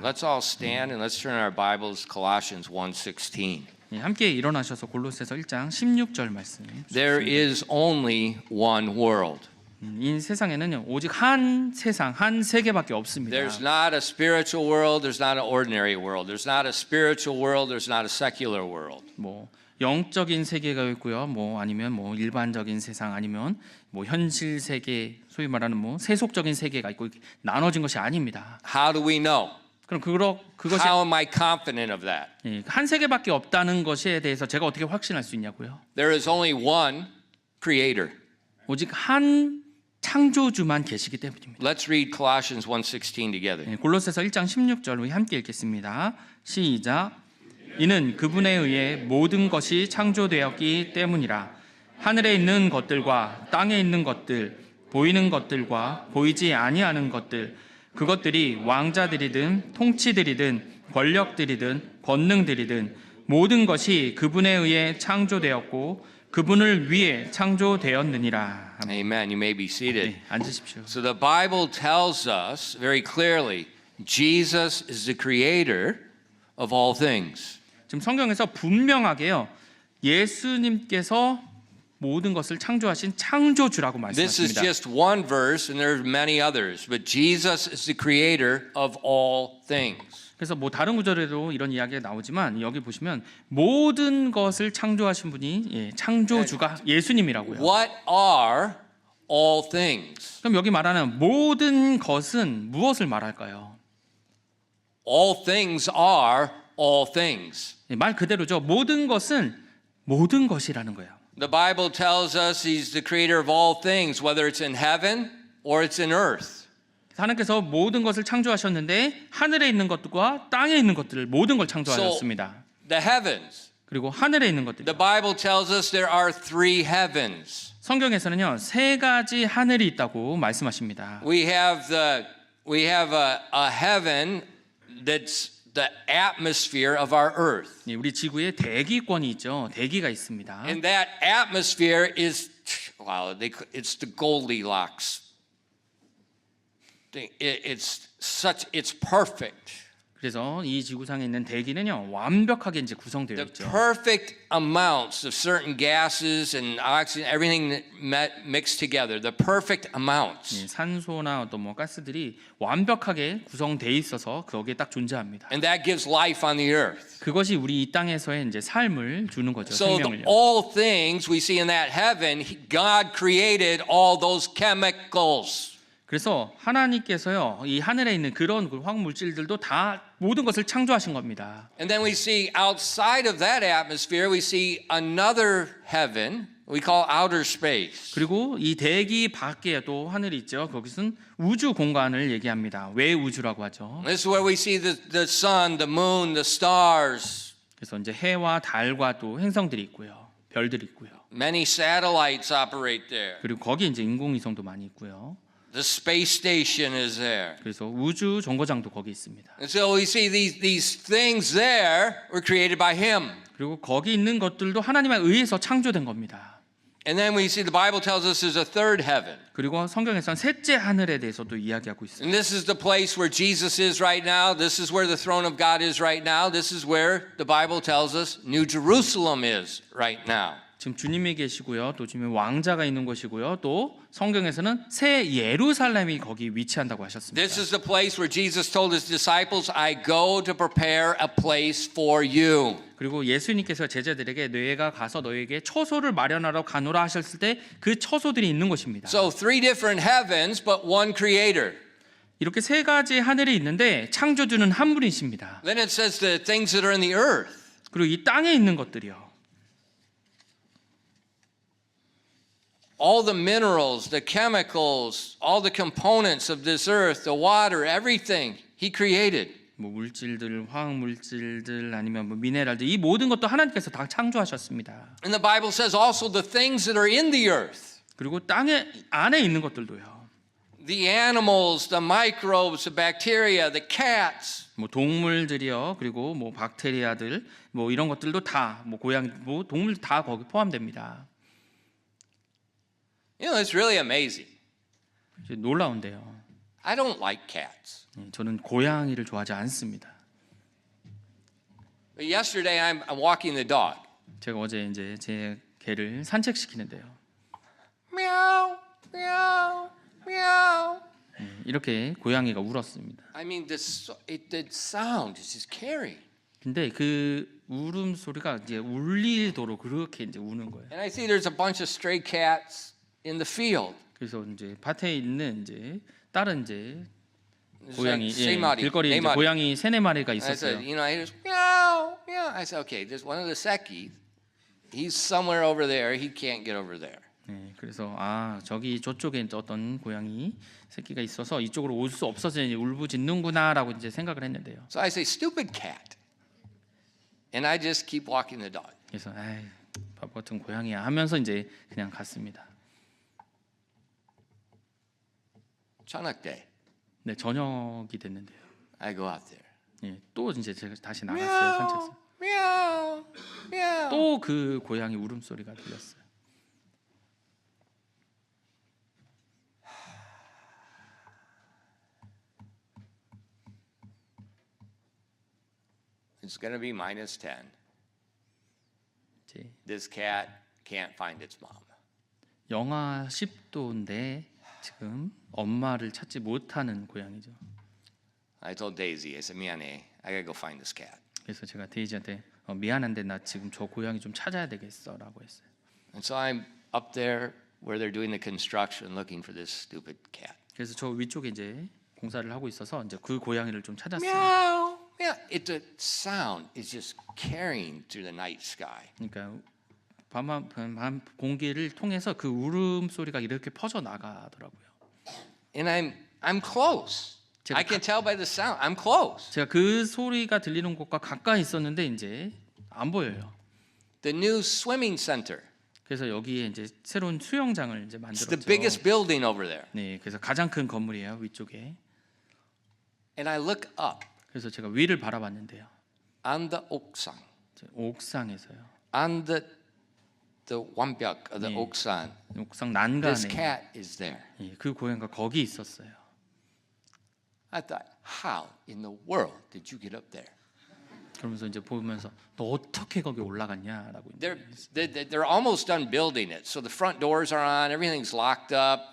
Let's all stand and let's turn our Bibles to Colossians 1:16. 예, 함께 일어나셔서 골로새서 1장 16절 말씀. There is only one world. 이 세상에는 오직 한 세상, 한 세계밖에 없습니다. There's not a spiritual world, there's not an ordinary world. There's not a spiritual world, there's not a secular world. 뭐 영적인 세계가 있고요. 뭐 아니면 뭐 일반적인 세상 아니면 뭐 현실 세계, 소위 말하는 뭐 세속적인 세계가 있고 나눠진 것이 아닙니다. How do we know? 그럼 그것이 How am I confident of that? 예, 한 세계밖에 없다는 것에 대해서 제가 어떻게 확신할 수 있냐고요? There is only one creator. 오직 한 창조주만 계시기 때문입니다. Let's read Colossians 1:16 together. 예, 골로새서 1장 16절 우리 함께 읽겠습니다. 시작. 이는 그분에 의해 모든 것이 창조되었기 때문이라. 하늘에 있는 것들과 땅에 있는 것들, 보이는 것들과 보이지 아니하는 것들, 그것들이 왕자들이든 통치들이든 권력들이든 권능들이든 모든 것이 그분에 의해 창조되었고 그분을 위해 창조되었느니라. Amen. You may be seated. 네, 앉으십시오. So the Bible tells us very clearly Jesus is the creator of all things. 지금 성경에서 분명하게요. 예수님께서 모든 것을 창조하신 창조주라고 This is 말씀하십니다. just one verse and there are many others, but Jesus is the creator of all things. 그래서 뭐 다른 구절에도 이런 이야기가 나오지만 여기 보시면 모든 것을 창조하신 분이 창조주가 예수님이라고요. What are all things? 그럼 여기 말하는 모든 것은 무엇을 말할까요? All things are all things. 말 그대로죠. 모든 것은 모든 것이라는 거예요. The Bible tells us he's the creator of all things, whether it's in heaven or it's in earth. 하나님께서 모든 것을 창조하셨는데 하늘에 있는 것과 땅에 있는 것들을 모든 걸 창조하셨습니다. The heavens. 그리고 하늘에 있는 것들. The Bible tells us there are three heavens. 성경에서는요 세 가지 하늘이 있다고 말씀하십니다. We have a heaven that's the atmosphere of our earth. 우리 지구에 대기권이 있죠. 대기가 있습니다. And that atmosphere is it's the Goldilocks. It's perfect. 그래서 이 지구상에 있는 대기는요 완벽하게 이제 구성되어 The 있죠. perfect amounts of certain gases and oxygen, everything mixed together. The perfect amounts. 산소나 어떤 뭐 가스들이 완벽하게 구성되어 있어서 거기에 딱 존재합니다. And that gives life on the earth. 그것이 우리 이 땅에서의 이제 삶을 주는 거죠. So 생명을요. all things we see in that heaven, God created all those chemicals. 그래서 하나님께서요 이 하늘에 있는 그런 화학물질들도 다 모든 것을 창조하신 겁니다. And then we see outside of that atmosphere, we see another heaven we call outer space. 그리고 이 대기 밖에 또 하늘이 있죠. 거기서는 우주 공간을 얘기합니다. 외우주라고 하죠. This is where we see the sun, the moon, the stars. 그래서 이제 해와 달과 또 행성들이 있고요. 별들이 있고요. Many satellites operate there. 그리고 거기에 이제 인공위성도 많이 있고요. The space station is there. 그래서 우주 정거장도 거기 있습니다. And so we see these things there were created by Him. 그리고 거기 있는 것들도 하나님에 의해서 창조된 겁니다. And then we see the Bible tells us there's a third heaven. 그리고 성경에서는 셋째 하늘에 대해서도 이야기하고 있습니다. And this is the place where Jesus is right now. This is where the throne of God is right now. This is where the Bible tells us New Jerusalem is right now. 지금 주님이 계시고요. 또 주님의 왕자가 있는 곳이고요. 또 성경에서는 새 예루살렘이 거기 위치한다고 하셨습니다. This is the place where Jesus told his disciples, I go to prepare a place for you. 그리고 예수님께서 제자들에게 너희가 가서 너희에게 처소를 마련하러 가노라 하셨을 때 그 처소들이 있는 것입니다. So three different heavens, but one creator. 이렇게 세 가지 하늘이 있는데 창조주는 한 분이십니다. Then it says the things that are in the earth. 그리고 이 땅에 있는 것들이요. All the minerals, the chemicals, all the components of this earth, the water, everything He created. 뭐 물질들, 화학 물질들 아니면 뭐 미네랄들 이 모든 것도 하나님께서 다 창조하셨습니다. And the Bible says also the things that are in the earth. 그리고 땅에 안에 있는 것들도요. The animals, the microbes, the bacteria, the cats. 뭐 동물들이요. 그리고 뭐 박테리아들 뭐 이런 것들도 다 뭐 고양이 뭐 동물 다 거기 포함됩니다. You know, it's really amazing. 놀라운데요. I don't like cats. 저는 고양이를 좋아하지 않습니다. But yesterday I'm walking the dog. 제가 어제 이제 제 개를 산책시키는데요. Meow, meow, meow. 이렇게 고양이가 울었습니다. I mean, the sound is just carrying. 근데 그 울음소리가 이제 울리도록 그렇게 이제 우는 거예요. And I see there's a bunch of stray cats in the field. 그래서 이제 밭에 있는 이제 다른 이제 There's 고양이 like 세 마리, 길거리에 네 이제 마리. 고양이 3-4마리가 I said, 있었어요. you know, I just meow, meow. I said, okay, there's one of the Seki. He's somewhere over there. He can't get over there. 네, 그래서 저기 저쪽에 이제 어떤 고양이 새끼가 있어서 이쪽으로 올 수 없어서 이제 울부짖는구나라고 이제 생각을 했는데요. So I say, stupid cat. And I just keep walking the dog. 그래서 아이 바보 같은 고양이야 하면서 이제 그냥 갔습니다. 저녁 때, 네, 저녁이 됐는데요. I go out there. 예, 또 이제 제가 다시 나갔어요. 산책을. Meow, meow. 또 그 고양이 울음소리가 들렸어요. It's going to be -10. 이제 This cat can't find its mom. 영하 10도인데 지금 엄마를 찾지 못하는 고양이죠. I told Daisy, I said, 미안해, I gotta go find this cat. 그래서 제가 데이지한테 미안한데 나 지금 저 고양이 좀 찾아야 되겠어라고 했어요. And so I'm up there where they're doing the construction looking for this stupid cat. 그래서 저 위쪽에 이제 공사를 하고 있어서 이제 그 고양이를 좀 찾았어요. Meow, meow. The sound is just carrying through the night sky. 그러니까 밤 공기를 통해서 그 울음 소리가 이렇게 퍼져 나가더라고요. And I'm close. 제가 I can tell by the sound. I'm close. 제가 그 소리가 들리는 곳과 가까이 있었는데 이제 안 보여요. The new swimming center. 그래서 여기에 이제 새로운 수영장을 이제 It's the 만들었죠. biggest building over there. 네, 그래서 가장 큰 건물이에요 위쪽에. And I look up 그래서 제가 위를 바라봤는데요. on the 옥상, 옥상에서요. on the 완벽 of the 네. 옥상. 옥상 This 난간에 cat is there. 예, 그 고양이가 거기 있었어요. I thought, how in the world did you get up there? 그러면서 이제 보면서 너 어떻게 거기 올라갔냐라고. They're almost done building it. So the front doors are on, everything's locked up.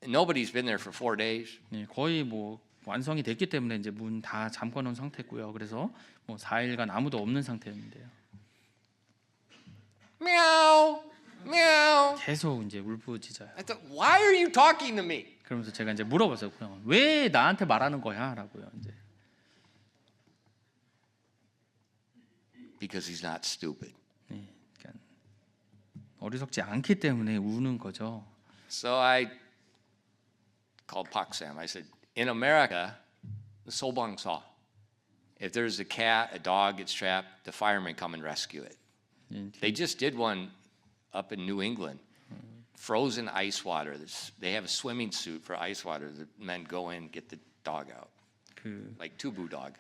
And nobody's been there for 4 days. 네, 거의 뭐 완성이 됐기 때문에 이제 문 다 잠궈놓은 상태고요. 그래서 뭐 4일간 아무도 없는 상태였는데요. Meow, meow. 계속 이제 울부짖어요. I thought, why are you talking to me? 그러면서 제가 이제 물어봤어요. 그냥 왜 나한테 말하는 거야?라고요. 이제 Because he's not stupid. 네, 그러니까 어리석지 않기 때문에 우는 거죠. So I called Paksam. I said, in America, the Sobang saw. If there's a cat, a dog gets trapped, the firemen come and rescue it. 예, They just did one up in New England. Frozen ice water. They have a swimming suit for ice water. The men go in, get the dog out, 그 like tubu dog.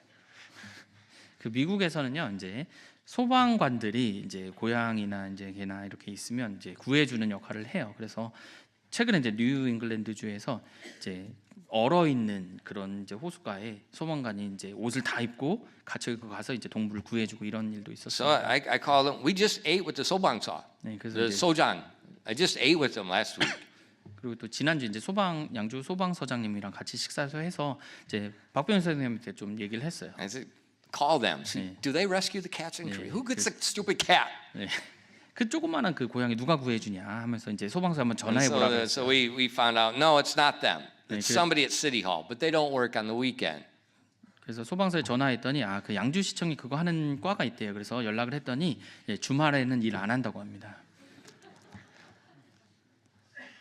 미국에서는요 이제 소방관들이 이제 고양이나 이제 개나 이렇게 있으면 이제 구해주는 역할을 해요. 그래서 최근에 이제 뉴 잉글랜드 주에서 이제 얼어 있는 그런 이제 호숫가에 소방관이 이제 옷을 다 입고 같이 가서 이제 동물을 구해주고 이런 일도 So 있었어요. I called them. We just ate with the Sobang saw, 네, 그래서 the 이제 Sojan. I just ate with them last week. 그리고 또 지난주 이제 양주 소방서장님이랑 같이 식사를 해서 이제 박병현 선생님한테 좀 얘기를 했어요. I said, call them. See, do they rescue the cats in Korea? Who gets a stupid cat? 네. 그 조그마한 그 고양이 누가 구해주냐 하면서 이제 소방서 한번 전화해 And 보라고 so, 했어요. so we found out, no, it's not them. 네, It's 그래- somebody at City Hall, but they don't work on the weekend. 그래서 소방서에 전화했더니 그 양주시청이 그거 하는 과가 있대요. 그래서 연락을 했더니 주말에는 일 안 한다고 합니다.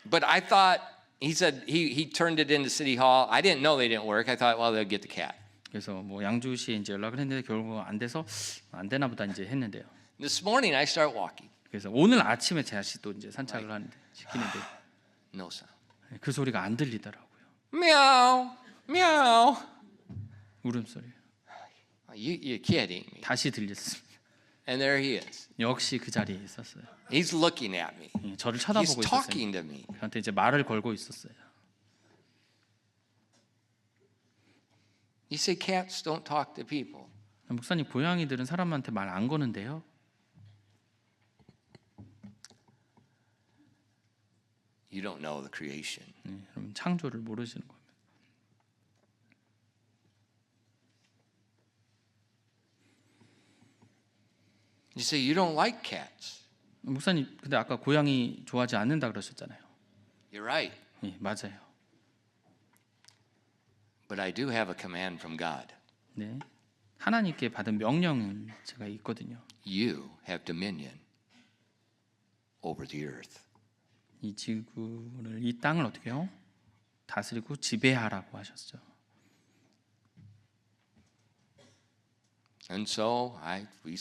But I thought, he said he turned it into City Hall. I didn't know they didn't work. I thought, well, they'll get the cat. 그래서 뭐 양주시에 이제 연락을 했는데 결국 안 돼서 안 되나 보다 이제 했는데요. This morning I start walking. 그래서 오늘 아침에 다시 또 이제 산책을 하는데 시키는데 No sound. 그 소리가 안 들리더라고요. Meow, meow. 울음소리. You're kidding me. 다시 들렸습니다. And there he is. 역시 그 자리에 있었어요. He's looking at me. 저를 He's 쳐다보고 있었어요. talking to me. 저한테 이제 말을 걸고 있었어요. You say cats don't talk to people. 목사님, 고양이들은 사람한테 말 안 거는데요. You don't know the creation. 여러분, 창조를 모르시는 겁니다. You say you don't like cats. 목사님, 근데 아까 고양이 좋아하지 않는다 그러셨잖아요. You're right. 예, 맞아요. But I do have a command from God. 네, 하나님께 받은 명령은 제가 있거든요. You have dominion over the earth. 이 지구를, 이 땅을 어떻게요? 다스리고 지배하라고 하셨죠. And so we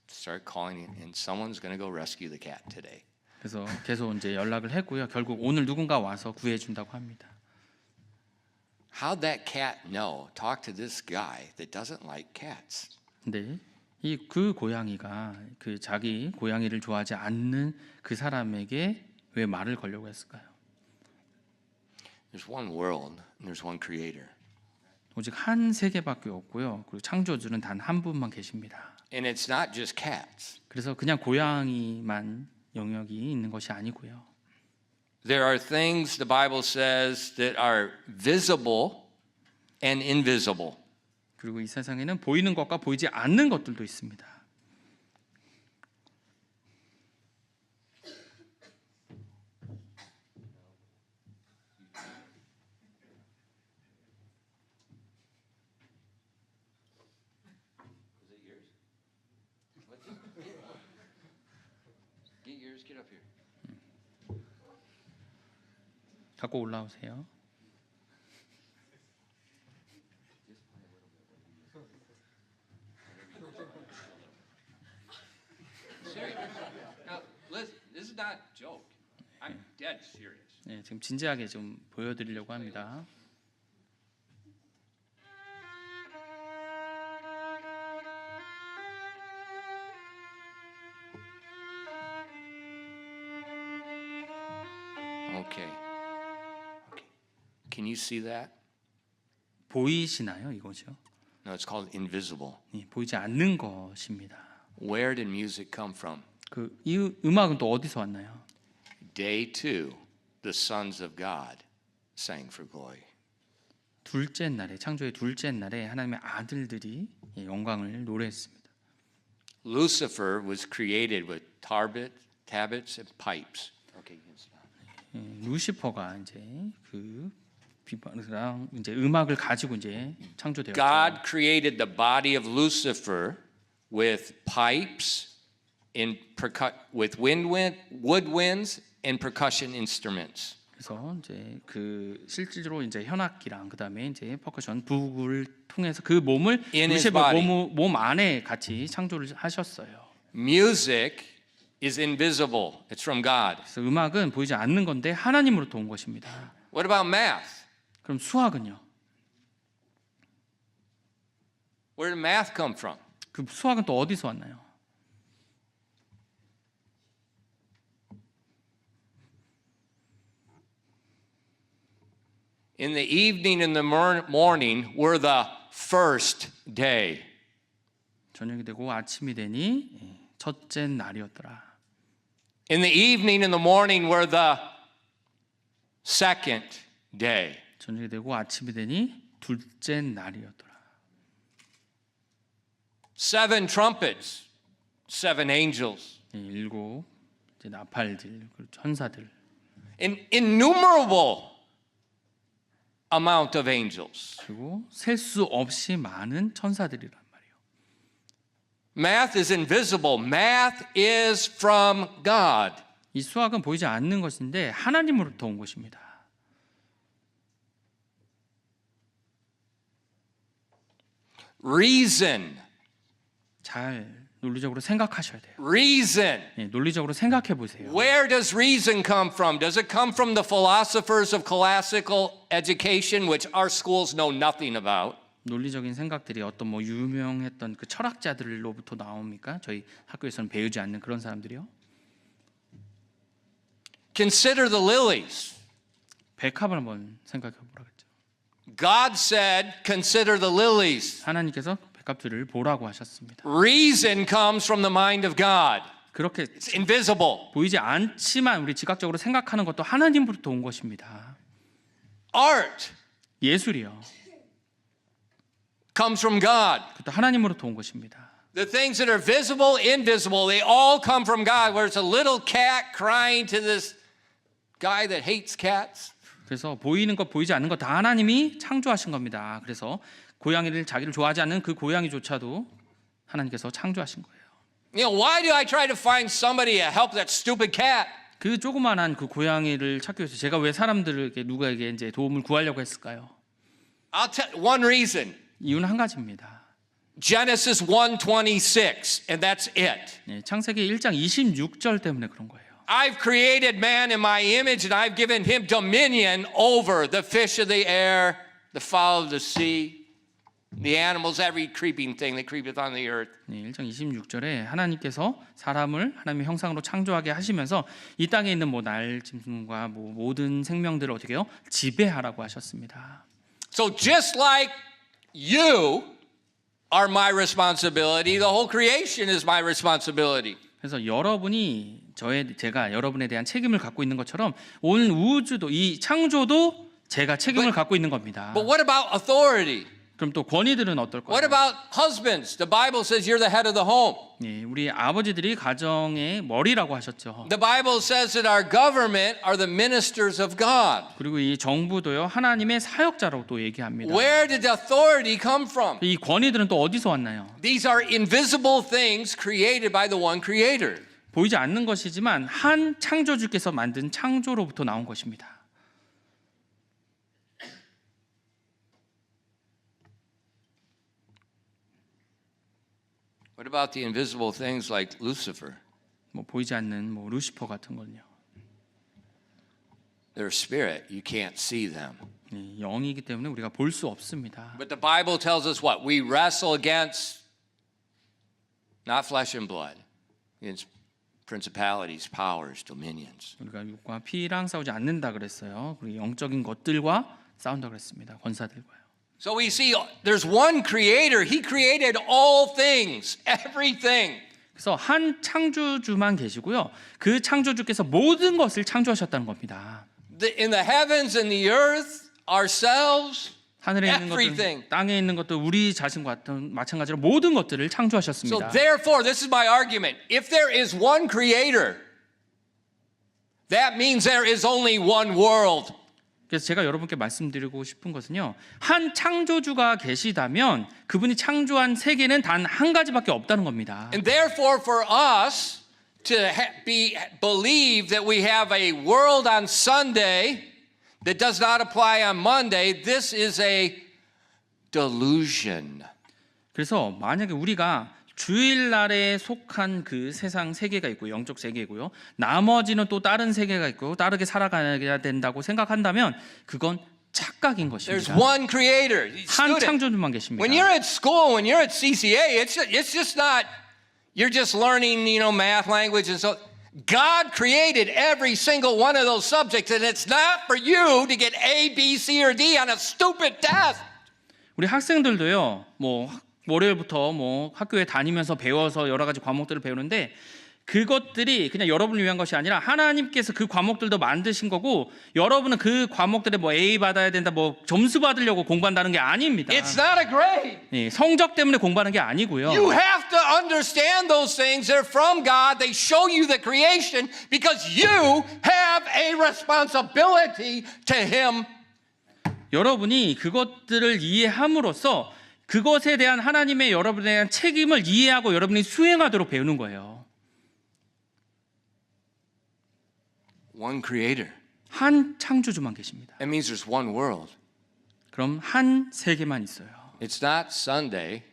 start calling and someone's going to go rescue the cat today. 그래서 계속 이제 연락을 했고요. 결국 오늘 누군가 와서 구해준다고 합니다. How'd that cat know? Talk to this guy that doesn't like cats. 근데 그 고양이가 그 자기 고양이를 좋아하지 않는 그 사람에게 왜 말을 걸려고 했을까요? There's one world and there's one creator. 오직 한 세계밖에 없고요. 그리고 창조주는 단 한 분만 계십니다. And it's not just cats. 그래서 그냥 고양이만 영역이 있는 것이 아니고요. There are things the Bible says that are visible and invisible. 그리고 이 세상에는 보이는 것과 보이지 않는 것들도 있습니다. Get yours, get up here. 갖고 올라오세요. Serious. Now, listen, this is not a joke. I'm dead serious. 네, 지금 진지하게 좀 보여드리려고 합니다. Okay. Can you see that? 보이시나요, 이거죠? No, it's called invisible. 네, 보이지 않는 것입니다. Where did music come from? 이 음악은 또 어디서 왔나요? Day 2, the sons of God sang for glory. 둘째 날에, 창조의 둘째 날에 하나님의 아들들이 영광을 노래했습니다. Lucifer was created with tabrets and pipes. Okay, you can sit down. 루시퍼가 이제 그 비바랑 이제 음악을 가지고 이제 창조되었죠. God created the body of Lucifer with pipes with woodwinds and percussion instruments. 그래서 이제 그 실제로 이제 현악기랑 그다음에 이제 퍼커션 부구를 통해서 그 몸을 In his 루시퍼 body. 몸 안에 같이 창조를 하셨어요. Music is invisible. It's from God. 그래서 음악은 보이지 않는 건데 하나님으로부터 온 것입니다. What about math? 그럼 수학은요? Where did math come from? 그 수학은 또 어디서 왔나요? In the evening and the morning were the first day. 저녁이 되고 아침이 되니 첫째 날이었더라. In the evening and the morning were the second day. 저녁이 되고 아침이 되니 둘째 날이었더라. 7 trumpets, 7 angels. 일곱 이제 나팔들, 그리고 천사들, An innumerable amount of angels. 그리고 셀 수 없이 많은 천사들이란 말이에요. Math is invisible. Math is from God. 이 수학은 보이지 않는 것인데 하나님으로부터 온 것입니다. Reason. 잘 논리적으로 생각하셔야 돼요. Reason. 네, 논리적으로 생각해 보세요. Where does reason come from? Does it come from the philosophers of classical education, which our schools know nothing about? 논리적인 생각들이 어떤 뭐 유명했던 그 철학자들로부터 나옵니까? 저희 학교에서는 배우지 않는 그런 사람들이요. Consider the lilies. 백합을 한번 생각해 보라겠죠. God said, consider the lilies. 하나님께서 백합들을 보라고 하셨습니다. Reason comes from the mind of God. 그렇게 It's invisible. 보이지 않지만 우리 지각적으로 생각하는 것도 하나님으로부터 온 것입니다. Art 예술이요. comes from God. 그것도 하나님으로부터 온 것입니다. The things that are visible, invisible, they all come from God. Where it's a little cat crying to this guy that hates cats. 그래서 보이는 것 보이지 않는 것 다 하나님이 창조하신 겁니다. 그래서 고양이를 자기를 좋아하지 않는 그 고양이조차도 하나님께서 창조하신 거예요. You know, why do I try to find somebody to help that stupid cat? 그 조그만한 그 고양이를 찾기 위해서 제가 왜 사람들에게 누구에게 이제 도움을 구하려고 했을까요? I'll tell one reason. 이유는 한 가지입니다. Genesis 1:26, and that's it. 네, 창세기 1장 26절 때문에 그런 거예요. I've created man in my image, and I've given him dominion over the fish of the air, the fowl of the sea, the animals, every creeping thing that creepeth on the earth. 네, 1장 26절에 하나님께서 사람을 하나님의 형상으로 창조하게 하시면서 이 땅에 있는 뭐 날짐승과 뭐 모든 생명들을 어떻게 해요? 지배하라고 하셨습니다. So just like you are my responsibility, the whole creation is my responsibility. 그래서 여러분이 제가 여러분에 대한 책임을 갖고 있는 것처럼 온 우주도 이 창조도 제가 책임을 갖고 있는 겁니다. But what about authority? 그럼 또 권위들은 어떨까요? What about husbands? The Bible says you're the head of the home. 예, 우리 아버지들이 가정의 머리라고 하셨죠. The Bible says that our government are the ministers of God. 그리고 이 정부도요 하나님의 사역자라고 또 얘기합니다. Where did the authority come from? 이 권위들은 또 어디서 왔나요? These are invisible things created by the one creator. 보이지 않는 것이지만 한 창조주께서 만든 창조로부터 나온 것입니다. What about the invisible things like Lucifer? 뭐 보이지 않는 뭐 루시퍼 같은 건요. They're spirit. You can't see them. 예, 영이기 때문에 우리가 볼 수 없습니다. But the Bible tells us what? We wrestle against not flesh and blood, against principalities, powers, dominions. 우리가 육과 피랑 싸우지 않는다 그랬어요. 그리고 영적인 것들과 싸운다 그랬습니다. 권사들과요. So we see there's one creator. He created all things, everything. 그래서 한 창조주만 계시고요. 그 창조주께서 모든 것을 창조하셨다는 겁니다. In the heavens and the earth, ourselves, 하늘에 있는 everything. 것들, 땅에 있는 것들, 우리 자신과 같은 마찬가지로 모든 것들을 So 창조하셨습니다. therefore, this is my argument. If there is one creator, that means there is only one world. 그래서 제가 여러분께 말씀드리고 싶은 것은요. 한 창조주가 계시다면 그분이 창조한 세계는 단 한 가지밖에 없다는 겁니다. And therefore, for us to believe that we have a world on Sunday that does not apply on Monday, this is a delusion. 그래서 만약에 우리가 주일날에 속한 그 세상 세계가 있고 영적 세계고요. 나머지는 또 다른 세계가 있고 다르게 살아가야 된다고 생각한다면 그건 착각인 There's 것입니다. one creator. 한 Student, 창조주만 계십니다. when you're at school, when you're at CCA, it's just not, you're just learning, math, language, and so God created every single one of those subjects, and it's not for you to get A, B, C, or D on a stupid test. 우리 학생들도요. 뭐 월요일부터 뭐 학교에 다니면서 배워서 여러 가지 과목들을 배우는데 그것들이 그냥 여러분을 위한 것이 아니라 하나님께서 그 과목들도 만드신 거고 여러분은 그 과목들에 뭐 A 받아야 된다 뭐 점수 받으려고 공부한다는 게 아닙니다. It's not a grade. 예, 성적 때문에 공부하는 게 아니고요. You have to understand those things. They're from God. They show you the creation because you have a responsibility to Him. 여러분이 그것들을 이해함으로써 그것에 대한 하나님의 여러분에 대한 책임을 이해하고 여러분이 수행하도록 배우는 거예요. One creator. 한 창조주만 계십니다. That means there's one world. 그럼 한 세계만 있어요. It's not Sunday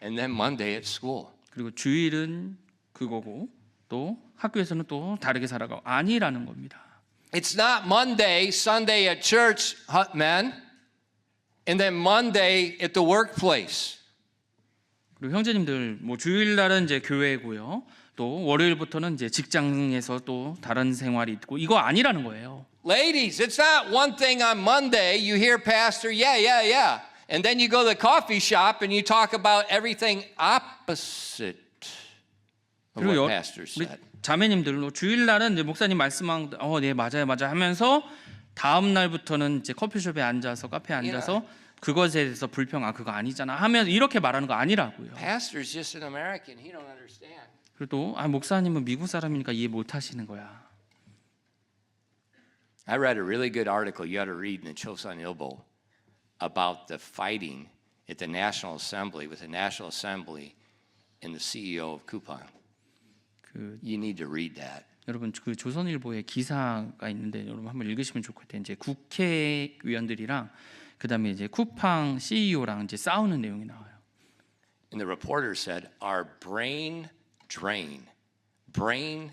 and then Monday at school. 그리고 주일은 그거고 또 학교에서는 또 다르게 살아가고 아니라는 겁니다. It's not Monday, Sunday at church, men, and then Monday at the workplace. 그리고 형제님들 뭐 주일날은 이제 교회고요. 또 월요일부터는 이제 직장에서 또 다른 생활이 있고 이거 아니라는 거예요. Ladies, it's not one thing on Monday. You hear pastor, yeah. And then you go to the coffee shop and you talk about everything opposite of 그리고 what pastor 우리 said. 자매님들로 주일날은 이제 목사님 말씀한 네 맞아요 하면서 다음 날부터는 이제 커피숍에 앉아서 카페에 앉아서 그것에 대해서 불평 그거 아니잖아 하면 이렇게 말하는 거 아니라고요. Pastor's just an American. He don't understand. 그리고 또 목사님은 미국 사람이니까 이해 못 하시는 거야. I read a really good article you ought to read in the Chosun Ilbo about the fighting at the National Assembly with the National Assembly and the CEO of Coupang. You need to read that. 여러분 그 조선일보에 기사가 있는데 여러분 한번 읽으시면 좋을 것 같아요. 이제 국회의원들이랑 그다음에 이제 쿠팡 CEO랑 이제 싸우는 내용이 나와요. And the reporter said, "Our brain drain, brain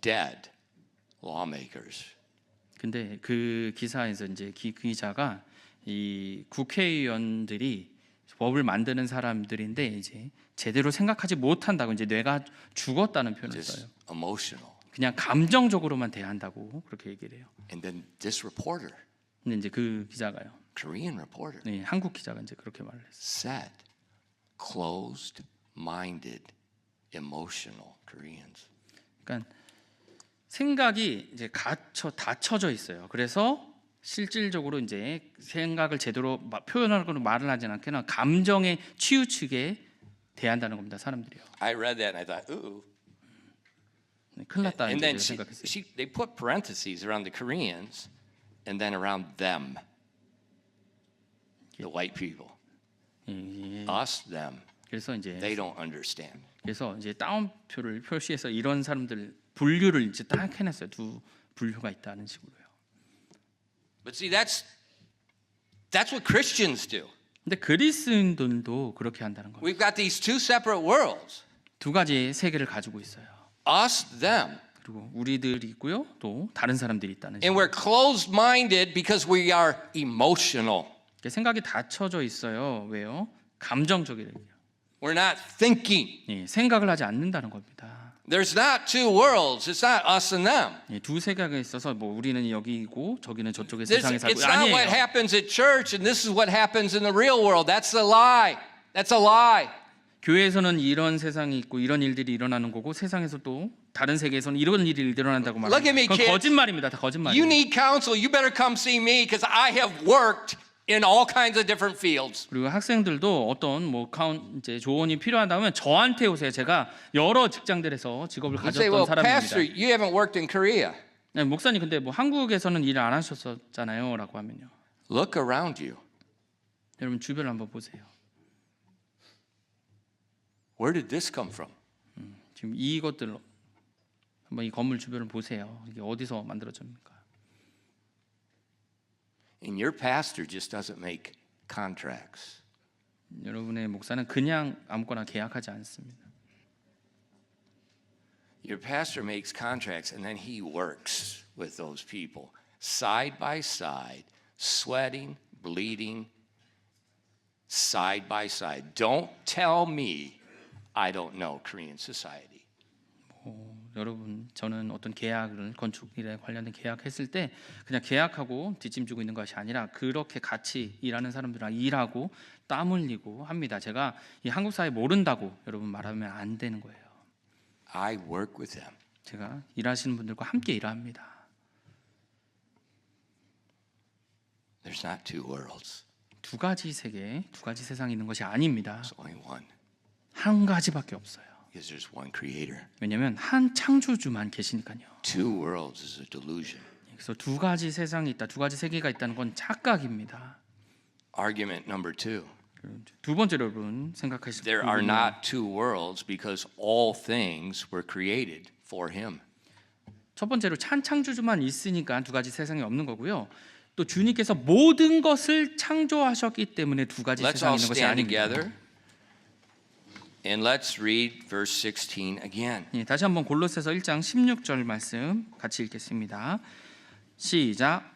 dead lawmakers." 근데 그 기사에서 이제 기자가 이 국회의원들이 법을 만드는 사람들인데 이제 제대로 생각하지 못한다고 이제 뇌가 죽었다는 표현을 Just 써요. emotional. 그냥 감정적으로만 대한다고 그렇게 얘기를 해요. And then this reporter, 근데 이제 그 기자가요. Korean reporter, 네, 한국 기자가 이제 그렇게 말을 했어요. said, "Closed-minded, emotional Koreans." 그러니까 생각이 이제 닫혀져 있어요. 그래서 실질적으로 이제 생각을 제대로 표현하거나 말을 하지 않거나 감정에 치우치게 대한다는 겁니다. 사람들이요. I read that and I thought, ooh. 네, 큰일 났다 And 이제 then 생각했어요. they put parentheses around the Koreans and then around them, the white people. 예. Us, them. 그래서 이제 따옴표를 표시해서 이런 사람들 분류를 이제 딱 해놨어요. 두 분류가 있다는 식으로요. But see, that's what Christians do. 근데 그리스도인들도 그렇게 한다는 거예요. We've got these two separate worlds. 두 가지 세계를 가지고 있어요. Us, them. 그리고 우리들이 있고요, 또 다른 사람들이 있다는 And we're closed-minded because we are emotional. 생각이 닫혀져 있어요. 왜요? 감정적이래요. We're not thinking. 예, 생각을 하지 않는다는 겁니다. There's not two worlds. It's not us and them. 예, 두 세계가 있어서 뭐 우리는 여기고 저기는 저쪽의 It's 세상에 살고 not what 아니에요. happens at church and this is what happens in the real world. That's a lie. That's a lie. 교회에서는 이런 세상이 있고 이런 일들이 일어나는 거고 세상에서 또 다른 세계에서는 이런 일이 일어난다고 Look at me, 말합니다. 그건 kids. 거짓말입니다. 다 You 거짓말이에요. need counsel. You better come see me because I have worked in all kinds of different fields. 그리고 학생들도 어떤 뭐 이제 조언이 필요하다면 저한테 오세요. 제가 여러 직장들에서 직업을 You say, 가졌던 well, 사람입니다. Pastor, you haven't worked in Korea. 네, 목사님 근데 뭐 한국에서는 일을 안 하셨었잖아요.라고 하면요. Look around you. 여러분 주변을 한번 보세요. Where did this come from? 지금 이것들 한번 이 건물 주변을 보세요. 이게 어디서 만들어집니까? And your pastor just doesn't make contracts. 여러분의 목사는 그냥 아무거나 계약하지 않습니다. Your pastor makes contracts and then he works with those people side by side, sweating, bleeding, side by side. Don't tell me I don't know Korean society. 여러분 저는 어떤 계약을 건축일에 관련된 계약했을 때 그냥 계약하고 뒷짐지고 있는 것이 아니라 그렇게 같이 일하는 사람들이랑 일하고 땀 흘리고 합니다. 제가 이 한국 사회 모른다고 여러분 말하면 안 되는 거예요. I work with them. 제가 일하시는 분들과 함께 일합니다. There's not two worlds. 두 가지 세계, 두 가지 세상이 있는 것이 아닙니다. There's only one. 한 가지밖에 없어요. Because there's one creator. 왜냐하면 한 창조주만 계시니까요. Two worlds is a delusion. 그래서 두 가지 세상이 있다, 두 가지 세계가 있다는 건 착각입니다. Argument number two. 두 번째로 여러분 생각하실 There are not two worlds because all things were created for him. 첫 번째로 한 창조주만 있으니까 두 가지 세상이 없는 거고요. 또 주님께서 모든 것을 창조하셨기 때문에 두 가지 Let's 세상이 all 있는 것이 stand 아닙니다. together. And let's read verse 16 again. 예, 다시 한번 골로새서 1장 16절 말씀 같이 읽겠습니다. 시작.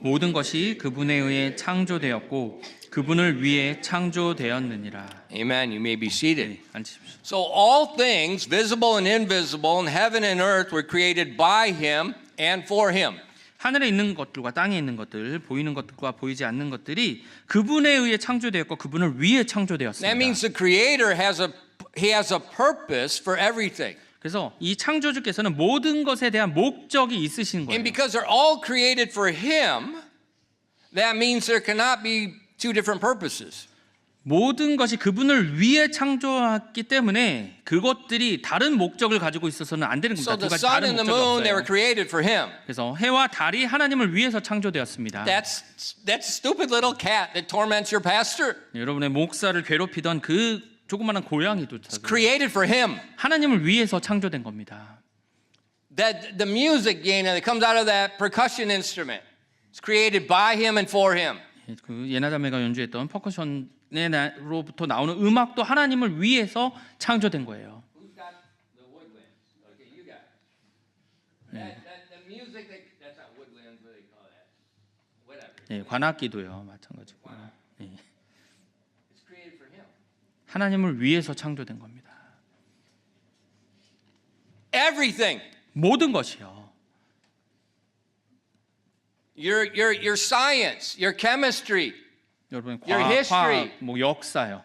모든 것이 그분에 의해 창조되었고 그분을 위해 창조되었느니라. Amen. You may be seated. 앉으십시오. So all things, visible and invisible, in heaven and earth, were created by him and for him. 하늘에 있는 것들과 땅에 있는 것들, 보이는 것들과 보이지 않는 것들이 그분에 의해 창조되었고 그분을 위해 That 창조되었습니다. means the Creator has a purpose for everything. 그래서 이 창조주께서는 모든 것에 대한 목적이 있으신 And 거예요. because they're all created for him, that means there cannot be two different purposes. 모든 것이 그분을 위해 창조했기 때문에 그것들이 다른 목적을 가지고 있어서는 안 되는 So 겁니다. 두 the 가지 sun 다른 and the 목적이 moon, they were 없어요. created for him. 그래서 해와 달이 하나님을 위해서 창조되었습니다. That stupid little cat that torments your pastor. 여러분의 목사를 괴롭히던 그 조그마한 고양이도 Created for him. 하나님을 위해서 창조된 겁니다. That the music, that comes out of that percussion instrument, it's created by him and for him. 그 예나자매가 연주했던 퍼커션으로부터 나오는 음악도 하나님을 위해서 창조된 거예요. Who's got the woodwind? Okay, you got it. The music, that's not woodwinds, what do they call that? Whatever. 예, 관악기도요, 마찬가지고. 예, It's created for him. 하나님을 위해서 창조된 겁니다. Everything. 모든 것이요. Your science, your chemistry, 여러분 Your 과학, history. 뭐 역사요.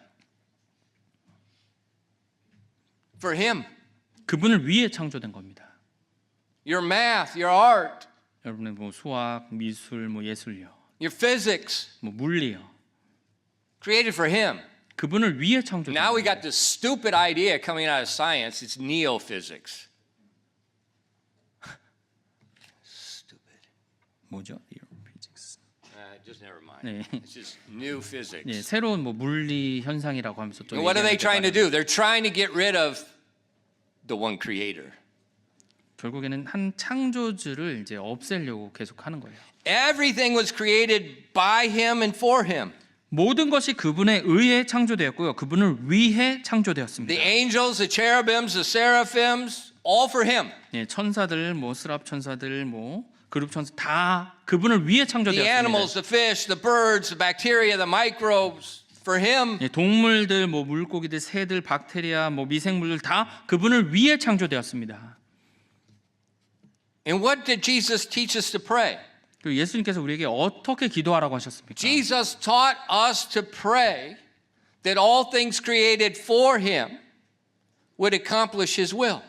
for him. 그분을 위해 창조된 겁니다. Your math, your art, 여러분의 뭐 수학, 미술, 뭐 예술요, your physics, 뭐 물리요. created for him. 그분을 위해 창조된 Now we 겁니다. got this stupid idea coming out of science. It's neo-physics. Stupid. 뭐죠? Physics. Just never mind. 네. It's just new physics. 예, 새로운 뭐 물리 현상이라고 하면서 또 And what are they trying to 얘기하는데 do? They're trying to get rid of the one creator. 결국에는 한 창조주를 이제 없애려고 계속 하는 거예요. Everything was created by him and for him. 모든 것이 그분에 의해 창조되었고요. 그분을 위해 창조되었습니다. The angels, the cherubims, the seraphims, all for him. 예, 천사들, 뭐 스랍 천사들, 뭐 그룹 천사 다 그분을 위해 The 창조되었습니다. animals, the fish, the birds, the bacteria, the microbes, for him. 예, 동물들, 뭐 물고기들, 새들, 박테리아, 뭐 미생물들 다 그분을 위해 창조되었습니다. And what did Jesus teach us to pray? 그리고 예수님께서 우리에게 어떻게 기도하라고 하셨습니까? Jesus taught us to pray that all things created for him would accomplish his will.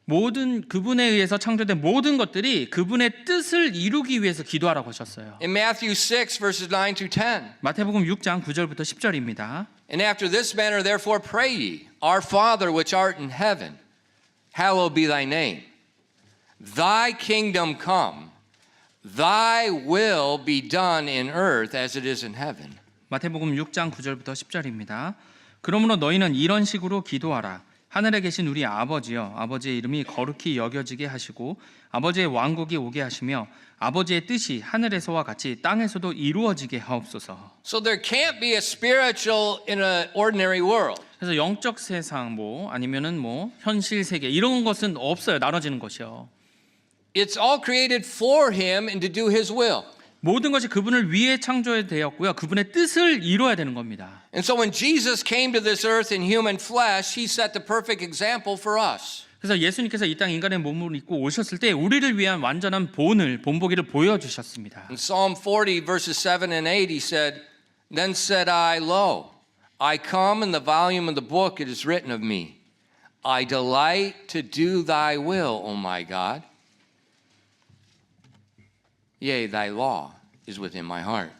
모든 그분에 의해서 창조된 모든 것들이 그분의 뜻을 이루기 위해서 기도하라고 하셨어요. In Matthew 6, verses 9 through 10. 마태복음 6장 9절부터 10절입니다. And after this manner, therefore, pray ye, Our Father which art in heaven, hallowed be thy name. Thy kingdom come, thy will be done in earth as it is in heaven. 마태복음 6장 9절부터 10절입니다. 그러므로 너희는 이런 식으로 기도하라. 하늘에 계신 우리 아버지여, 아버지의 이름이 거룩히 여겨지게 하시고 아버지의 왕국이 오게 하시며 아버지의 뜻이 하늘에서와 같이 땅에서도 이루어지게 하옵소서. So there can't be a spiritual in an ordinary world. 그래서 영적 세상 뭐 아니면은 뭐 현실 세계 이런 것은 없어요. 나눠지는 것이요. It's all created for him and to do his will. 모든 것이 그분을 위해 창조되었고요. 그분의 뜻을 이루어야 되는 겁니다. And so when Jesus came to this earth in human flesh, he set the perfect example for us. 그래서 예수님께서 이 땅 인간의 몸을 입고 오셨을 때 우리를 위한 완전한 본보기를 보여주셨습니다. In Psalm 40, verses 7 and 8, he said, Then said I, Lo, I come in the volume of the book it is written of me. I delight to do thy will, O my God. Yea, thy law is within my heart.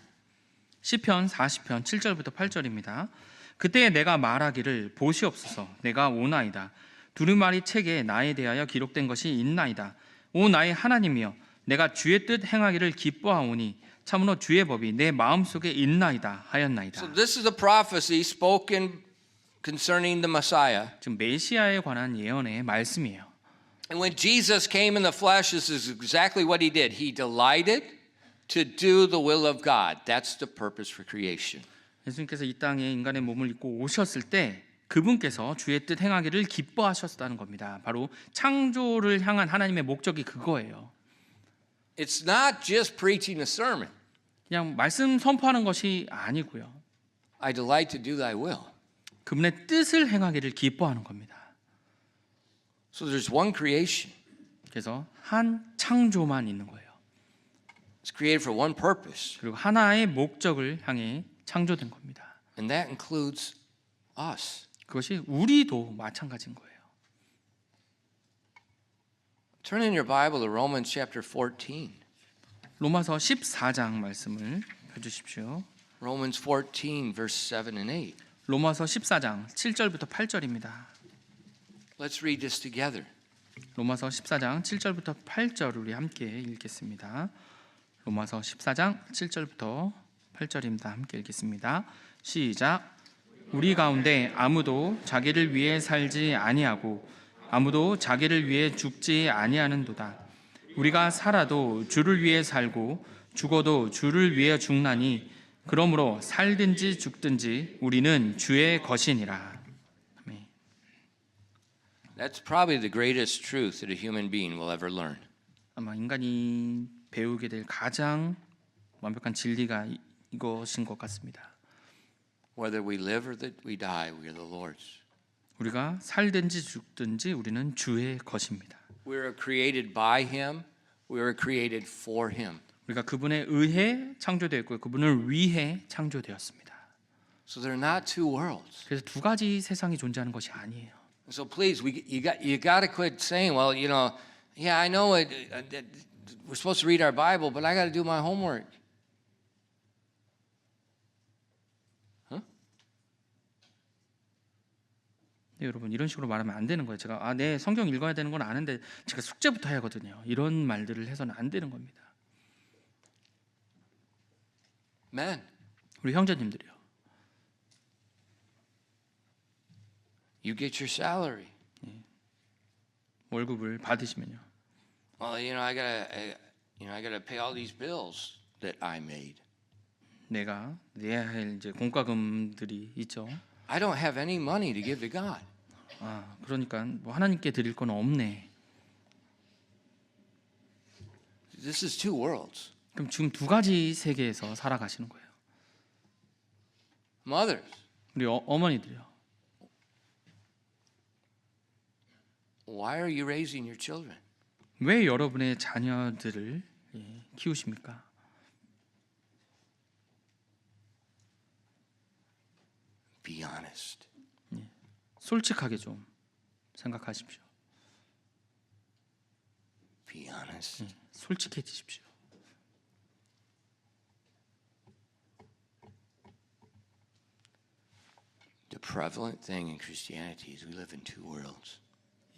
시편 40편 7절부터 8절입니다. 그때 내가 말하기를 보시옵소서 내가 오나이다. 두루마리 책에 나에 대하여 기록된 것이 있나이다. 오 나의 하나님이여 내가 주의 뜻 행하기를 기뻐하오니 참으로 주의 법이 내 마음속에 있나이다 하였나이다. So this is a prophecy spoken concerning the Messiah. 지금 메시아에 관한 예언의 말씀이에요. And when Jesus came in the flesh, this is exactly what he did. He delighted to do the will of God. That's the purpose for creation. 예수님께서 이 땅에 인간의 몸을 입고 오셨을 때 그분께서 주의 뜻 행하기를 기뻐하셨다는 겁니다. 바로 창조를 향한 하나님의 목적이 그거예요. It's not just preaching a sermon. 그냥 말씀 선포하는 것이 아니고요. I delight to do thy will. 그분의 뜻을 행하기를 기뻐하는 겁니다. So there's one creation. 그래서 한 창조만 있는 거예요. It's created for one purpose. 그리고 하나의 목적을 향해 창조된 겁니다. And that includes us. 그것이 우리도 마찬가지인 거예요. Turn in your Bible to Romans chapter 14. 로마서 14장 말씀을 펴주십시오. Romans 14 verse 7 and 8. 로마서 14장 7절부터 8절입니다. Let's read this together. 로마서 14장 7절부터 8절 우리 함께 읽겠습니다. 로마서 14장 7절부터 8절입니다. 함께 읽겠습니다. 시작. 우리 가운데 아무도 자기를 위해 살지 아니하고 아무도 자기를 위해 죽지 아니하는도다. 우리가 살아도 주를 위해 살고 죽어도 주를 위해 죽나니 그러므로 살든지 죽든지 우리는 주의 것이니라. 아멘. That's probably the greatest truth that a human being will ever learn. 아마 인간이 배우게 될 가장 완벽한 진리가 이것인 것 같습니다. Whether we live or that we die, we are the Lord's. 우리가 살든지 죽든지 우리는 주의 것입니다. We were created by him. We were created for him. 우리가 그분에 의해 창조되었고 그분을 위해 창조되었습니다. So they're not two worlds. 그래서 두 가지 세상이 존재하는 것이 아니에요. So please, you got to quit saying, well, yeah, I know it. We're supposed to read our Bible, but I got to do my homework. 네, 여러분 이런 식으로 말하면 안 되는 거예요. 제가 네, 성경 읽어야 되는 건 아는데 제가 숙제부터 해야 하거든요. 이런 말들을 해서는 안 되는 겁니다. Men, 우리 형제님들이요. you get your salary. 월급을 받으시면요. Well, I gotta pay all these bills that I made. 내가 내야 할 이제 공과금들이 있죠. I don't have any money to give to God. 그러니까 뭐 하나님께 드릴 건 없네. This is two worlds. 그럼 지금 두 가지 세계에서 살아가시는 거예요. Mothers, 우리 어머니들이요. why are you raising your children? 왜 여러분의 자녀들을 키우십니까? Be honest. 솔직하게 좀 생각하십시오. Be honest. 솔직해지십시오. The prevalent thing in Christianity is we live in two worlds.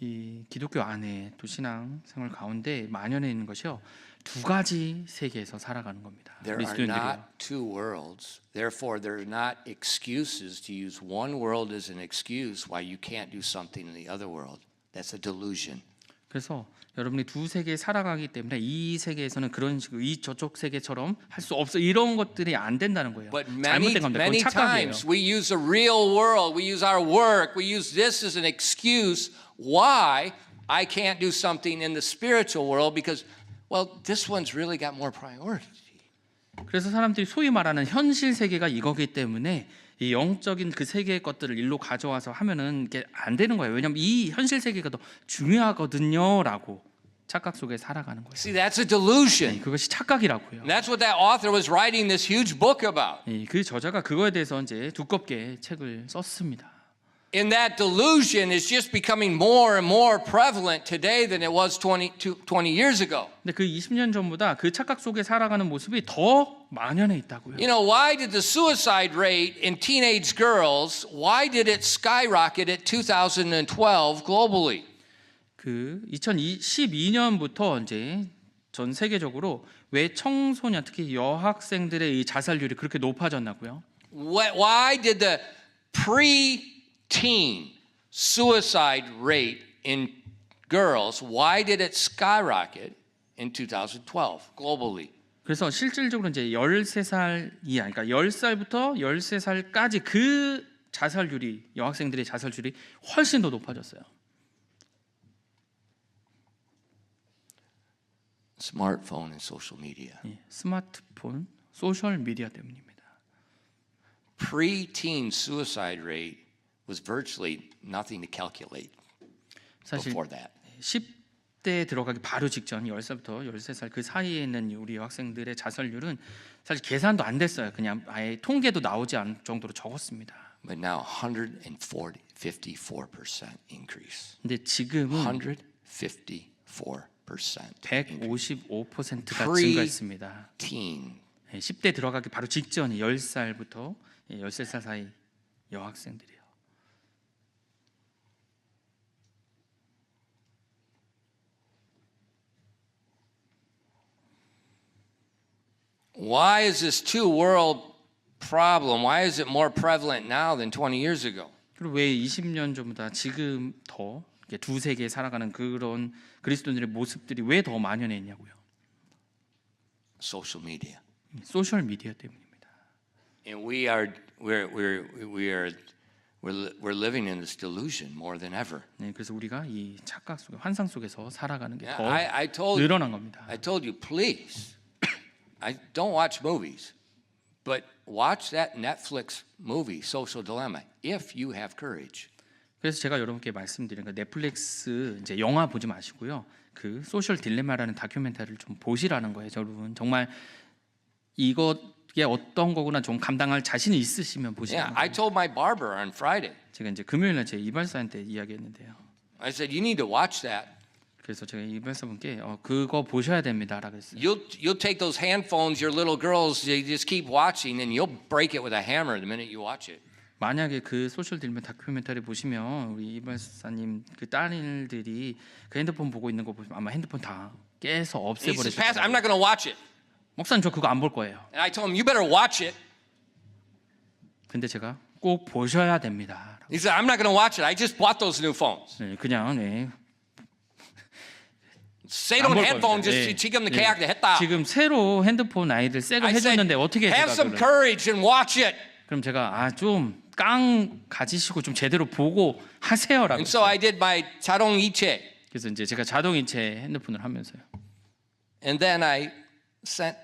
이 기독교 안에 또 신앙 생활 가운데 만연해 있는 것이요. 두 가지 세계에서 살아가는 겁니다. There 우리 are 스튜던트들이요. not two worlds. Therefore, there are not excuses to use one world as an excuse why you can't do something in the other world. That's a delusion. 그래서 여러분이 두 세계에 살아가기 때문에 이 세계에서는 그런 식으로 이 저쪽 세계처럼 할 수 없어 이런 것들이 안 된다는 거예요. But 잘못된 겁니다. 그건 many 착각이에요. times we use the real world, we use our work, we use this as an excuse why I can't do something in the spiritual world because, well, this one's really got more priority. 그래서 사람들이 소위 말하는 현실 세계가 이거기 때문에 이 영적인 그 세계의 것들을 일로 가져와서 하면은 이게 안 되는 거예요. 왜냐하면 이 현실 세계가 더 중요하거든요라고 착각 속에 살아가는 거예요. See, that's a delusion. 그것이 착각이라고요. And that's what that author was writing this huge book about. 그 저자가 그거에 대해서 이제 두껍게 책을 썼습니다. And that delusion is just becoming more and more prevalent today than it was 20 years ago. 근데 그 20년 전보다 그 착각 속에 살아가는 모습이 더 만연해 있다고요. Why did the suicide rate in teenage girls, why did it skyrocket at 2012 globally? 그 2012년부터 이제 전 세계적으로 왜 청소년 특히 여학생들의 이 자살률이 그렇게 높아졌나고요? Why did the pre-teen suicide rate in girls, why did it skyrocket in 2012 globally? 그래서 실질적으로 이제 13살 이하, 그러니까 10살부터 13살까지 그 자살률이 여학생들의 자살률이 훨씬 더 높아졌어요. Smartphone and social media. 예, 스마트폰, 소셜 미디어 때문입니다. Preteen suicide rate was virtually nothing to calculate 사실 before that. 10대 들어가기 바로 직전 10살부터 13살 그 사이에 있는 우리 여학생들의 자살률은 사실 계산도 안 됐어요. 그냥 아예 통계도 나오지 않을 정도로 적었습니다. But now 154% increase. 근데 지금은 154%. 155%가 증가했습니다. Teen. 10대 들어가기 바로 직전 10살부터 13살 사이 여학생들이요. Why is this two-world problem? Why is it more prevalent now than 20 years ago? 그리고 왜 20년 전보다 지금 더 두 세계에 살아가는 그런 그리스도인들의 모습들이 왜 더 만연해 있냐고요. Social media. 소셜 미디어 때문입니다. And we're living in this delusion more than ever. 네, 그래서 우리가 이 착각 속에 환상 속에서 살아가는 게 더 I told 늘어난 겁니다. you, please. I don't watch movies, but watch that Netflix movie, Social Dilemma, if you have courage. 그래서 제가 여러분께 말씀드린 거 넷플릭스 이제 영화 보지 마시고요. 그 소셜 딜레마라는 다큐멘터리를 좀 보시라는 거예요, 여러분. 정말 이게 어떤 거구나 좀 감당할 자신이 있으시면 보시라는 Yeah, 거예요. I told my barber on Friday. 제가 이제 금요일 날 제 이발사한테 이야기했는데요. I said, you need to watch that. 그래서 제가 이발사분께 그거 보셔야 됩니다라고 했어요. You'll take those handphones, your little girls, they just keep watching, and you'll break it with a hammer the minute you watch it. 만약에 그 소셜 딜레마 다큐멘터리 보시면 우리 이발사님 그 딸들이 그 핸드폰 보고 있는 거 보시면 아마 핸드폰 다 깨서 And he 없애버릴 says, 수 Pastor, I'm 있어요. not going to watch it. 목사님 저 그거 안 볼 거예요. And I told him, you better watch it. 근데 제가 꼭 보셔야 됩니다. He said, I'm not going to watch it. I just bought those new phones. 네, 그냥 네. 새 안 돈 볼 핸드폰 겁니다. 네, 지금 네. 계약도 했다. 지금 새로 핸드폰 아이들 새거 I said, 해줬는데 어떻게 have 제가 some 그걸 courage and watch it. 그럼 제가 좀 깡 가지시고 좀 제대로 보고 하세요라고. And so I did my 자동이체. 그래서 이제 제가 자동이체 핸드폰을 하면서요. And then I sent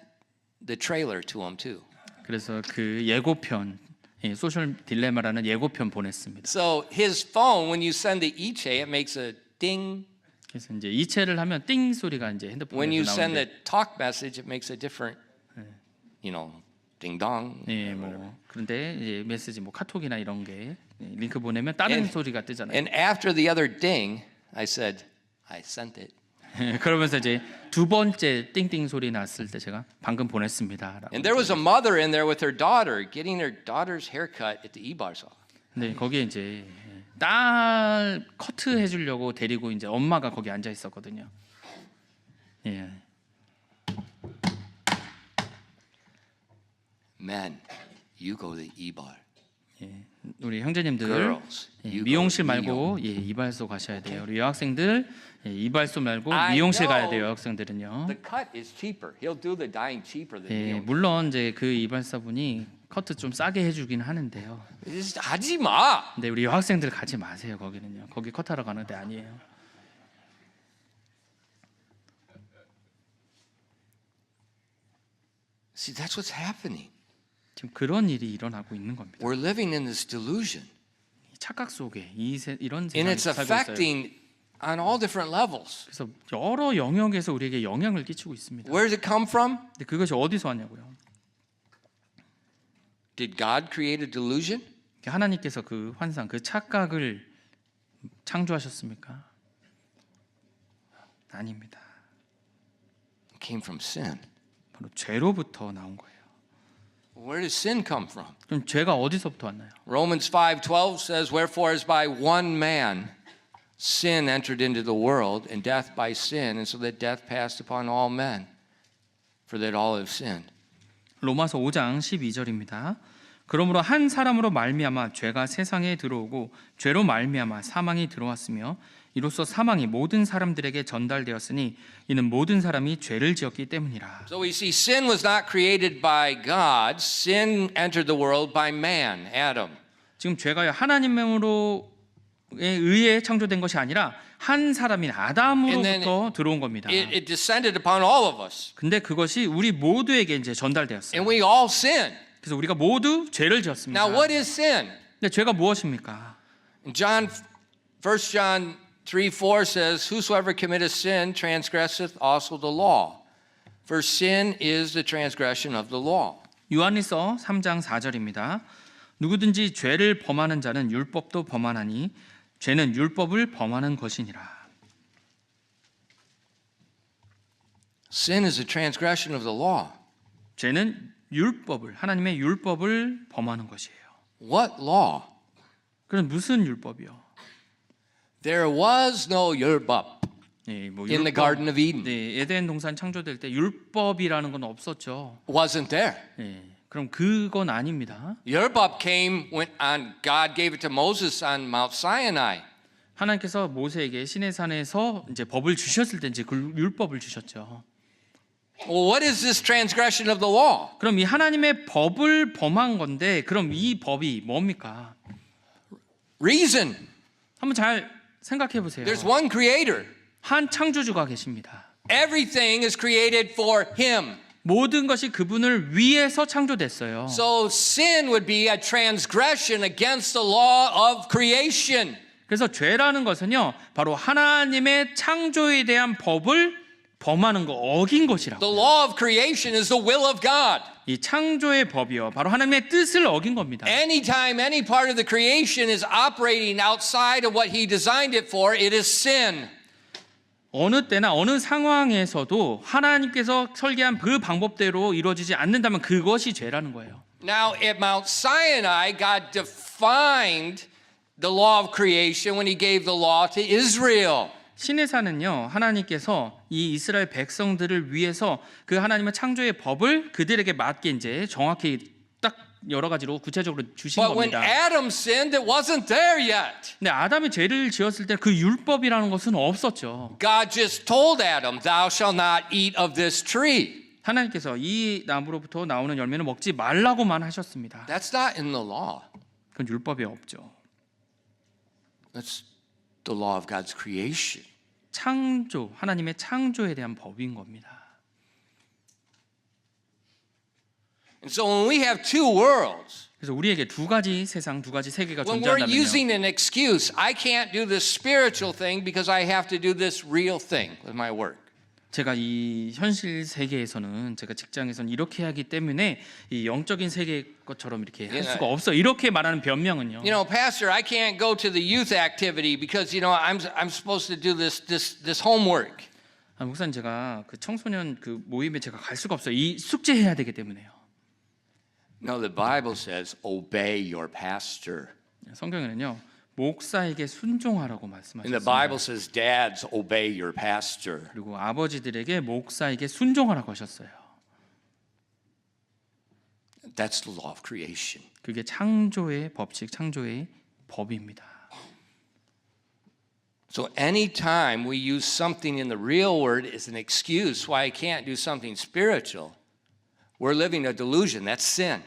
the trailer to him too. 그래서 그 예고편 소셜 딜레마라는 예고편 보냈습니다. So his phone, when you send the 이체, it makes a ding. 그래서 이제 이체를 하면 띵 소리가 이제 When 핸드폰에서 you send 나오는데, the talk message, it makes a different, you know, ding dong. 예, 뭐 그런데 이제 메시지 뭐 카톡이나 이런 게 링크 보내면 다른 And- 소리가 뜨잖아요. And after the other ding, I said, I sent it. 그러면서 이제 두 번째 띵띵 소리 났을 때 제가 방금 보냈습니다라고. And there was a mother in there with her daughter getting her daughter's haircut at the e-bar shop. 네, 거기에 이제 딸 커트 해주려고 데리고 이제 엄마가 거기 앉아 있었거든요. 예, Men, you go to the e-bar. 우리 형제님들 Girls, you 미용실 go to 말고 이발소 가셔야 돼요. 우리 여학생들 이발소 말고 I 미용실 know. 가야 돼요. 여학생들은요. The cut is cheaper. He'll do the dyeing cheaper than 예, you. 물론 이제 그 이발사분이 커트 좀 싸게 해주긴 하는데요. Just 하지 마. 근데 우리 여학생들 가지 마세요. 거기는요. 거기 커트하러 가는 데 아니에요. See, that's what's happening. 지금 그런 일이 일어나고 있는 겁니다. We're living in this delusion. 이 착각 속에 이런 And 세상에 it's 살고 있어요. affecting on all different levels. 그래서 여러 영역에서 우리에게 영향을 끼치고 있습니다. Where does it come from? 근데 그것이 어디서 왔냐고요? Did God create a delusion? 하나님께서 그 환상, 그 착각을 창조하셨습니까? 아닙니다. It came from sin. 바로 죄로부터 나온 거예요. Where does sin come from? 그럼 죄가 어디서부터 왔나요? Romans 5:12 says, "Wherefore as by one man sin entered into the world, and death by sin, and so that death passed upon all men, for that all have sinned." 로마서 5장 12절입니다. 그러므로 한 사람으로 말미암아 죄가 세상에 들어오고 죄로 말미암아 사망이 들어왔으며 이로써 사망이 모든 사람들에게 전달되었으니 이는 모든 사람이 죄를 지었기 때문이라. So we see sin was not created by God. Sin entered the world by man, Adam. 지금 죄가 하나님으로 의해 창조된 것이 아니라 한 사람인 아담으로부터 들어온 겁니다. It descended upon all of us. 근데 그것이 우리 모두에게 이제 전달되었어요. And we all sin. 그래서 우리가 모두 죄를 지었습니다. Now, what is sin? 근데 죄가 무엇입니까? In 1 John 3:4 says, Whosoever committeth sin transgresseth also the law. For sin is the transgression of the law. 요한일서 3장 4절입니다. 누구든지 죄를 범하는 자는 율법도 범하나니 죄는 율법을 범하는 것이니라. Sin is a transgression of the law. 죄는 율법을 하나님의 율법을 범하는 것이에요. What law? 그럼 무슨 율법이요? There was no 율법 네, 뭐 in the Garden of Eden. 네, 에덴 동산 창조될 때 율법이라는 건 없었죠. Wasn't there. 네, 그럼 그건 아닙니다. 율법 came when God gave it to Moses on Mount Sinai. 하나님께서 모세에게 시내산에서 이제 법을 주셨을 때 이제 그 율법을 주셨죠. Well, what is this transgression of the law? 그럼 이 하나님의 법을 범한 건데 그럼 이 법이 뭡니까? Reason. 한번 잘 생각해 보세요. There's one creator. 한 창조주가 계십니다. Everything is created for him. 모든 것이 그분을 위해서 창조됐어요. So sin would be a transgression against the law of creation. 그래서 죄라는 것은요, 바로 하나님의 창조에 대한 법을 범하는 거 어긴 것이라고. The law of creation is the will of God. 이 창조의 법이요, 바로 하나님의 뜻을 어긴 겁니다. Anytime any part of the creation is operating outside of what he designed it for, it is sin. 어느 때나 어느 상황에서도 하나님께서 설계한 그 방법대로 이루어지지 않는다면 그것이 죄라는 거예요. Now at Mount Sinai, God defined the law of creation when he gave the law to Israel. 시내산은요, 하나님께서 이 이스라엘 백성들을 위해서 그 하나님의 창조의 법을 그들에게 맞게 이제 정확히 딱 여러 가지로 구체적으로 주신 But when 겁니다. Adam sinned, it wasn't there yet. 근데 아담이 죄를 지었을 때 그 율법이라는 것은 없었죠. God just told Adam, thou shalt not eat of this tree. 하나님께서 이 나무로부터 나오는 열매는 먹지 말라고만 하셨습니다. That's not in the law. 그건 율법에 없죠. That's the law of God's creation. 창조, 하나님의 창조에 대한 법인 겁니다. And so when we have two worlds, 그래서 우리에게 두 가지 세상, 두 가지 세계가 when we're 존재한다면요. using an excuse, I can't do this spiritual thing because I have to do this real thing with my work. 제가 이 현실 세계에서는 제가 직장에서는 이렇게 하기 때문에 이 영적인 세계 것처럼 이렇게 할 수가 없어. 이렇게 말하는 변명은요. You know, Pastor, I can't go to the youth activity because you know I'm supposed to do this homework. 아, 목사님 제가 그 청소년 그 모임에 제가 갈 수가 없어요. 이 숙제해야 되기 때문에요. No, the Bible says obey your pastor. 성경에는요. 목사에게 순종하라고 And the 말씀하셨습니다. Bible says dads obey your pastor. 그리고 아버지들에게 목사에게 순종하라고 하셨어요. That's the law of creation. 그게 창조의 법칙, 창조의 법입니다. So anytime we use something in the real world as an excuse why I can't do something spiritual, we're living a delusion. That's sin.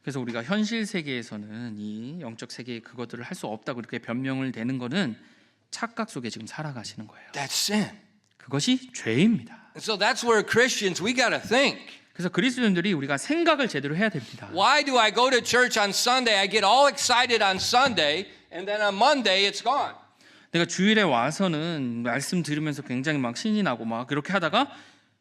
그래서 우리가 현실 세계에서는 이 영적 세계에 그것들을 할 수 없다고 이렇게 변명을 대는 거는 착각 속에 지금 살아가시는 거예요. That's sin. 그것이 죄입니다. And so that's where Christians, we got to think. 그래서 그리스도인들이 우리가 생각을 제대로 해야 됩니다. Why do I go to church on Sunday? I get all excited on Sunday, and then on Monday it's gone. 내가 주일에 와서는 말씀 들으면서 굉장히 막 신이 나고 막 그렇게 하다가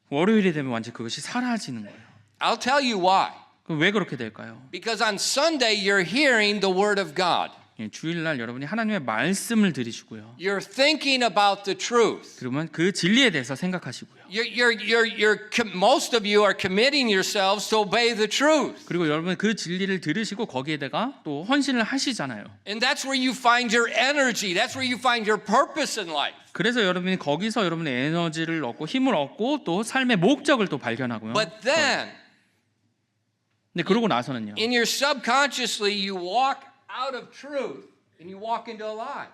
월요일이 되면 완전 그것이 사라지는 거예요. I'll tell you why. 그럼 왜 그렇게 될까요? Because on Sunday you're hearing the word of God. 주일날 여러분이 하나님의 말씀을 들으시고요. You're thinking about the truth. 그러면 그 진리에 대해서 생각하시고요. Most of you are committing yourselves to obey the truth. 그리고 여러분 그 진리를 들으시고 거기에다가 또 헌신을 하시잖아요. And that's where you find your energy. That's where you find your purpose in life. 그래서 여러분이 거기서 여러분의 에너지를 얻고 힘을 얻고 또 삶의 목적을 또 발견하고요. But then, 근데 그러고 나서는요. in your subconsciously, you walk out of truth and you walk into a lie.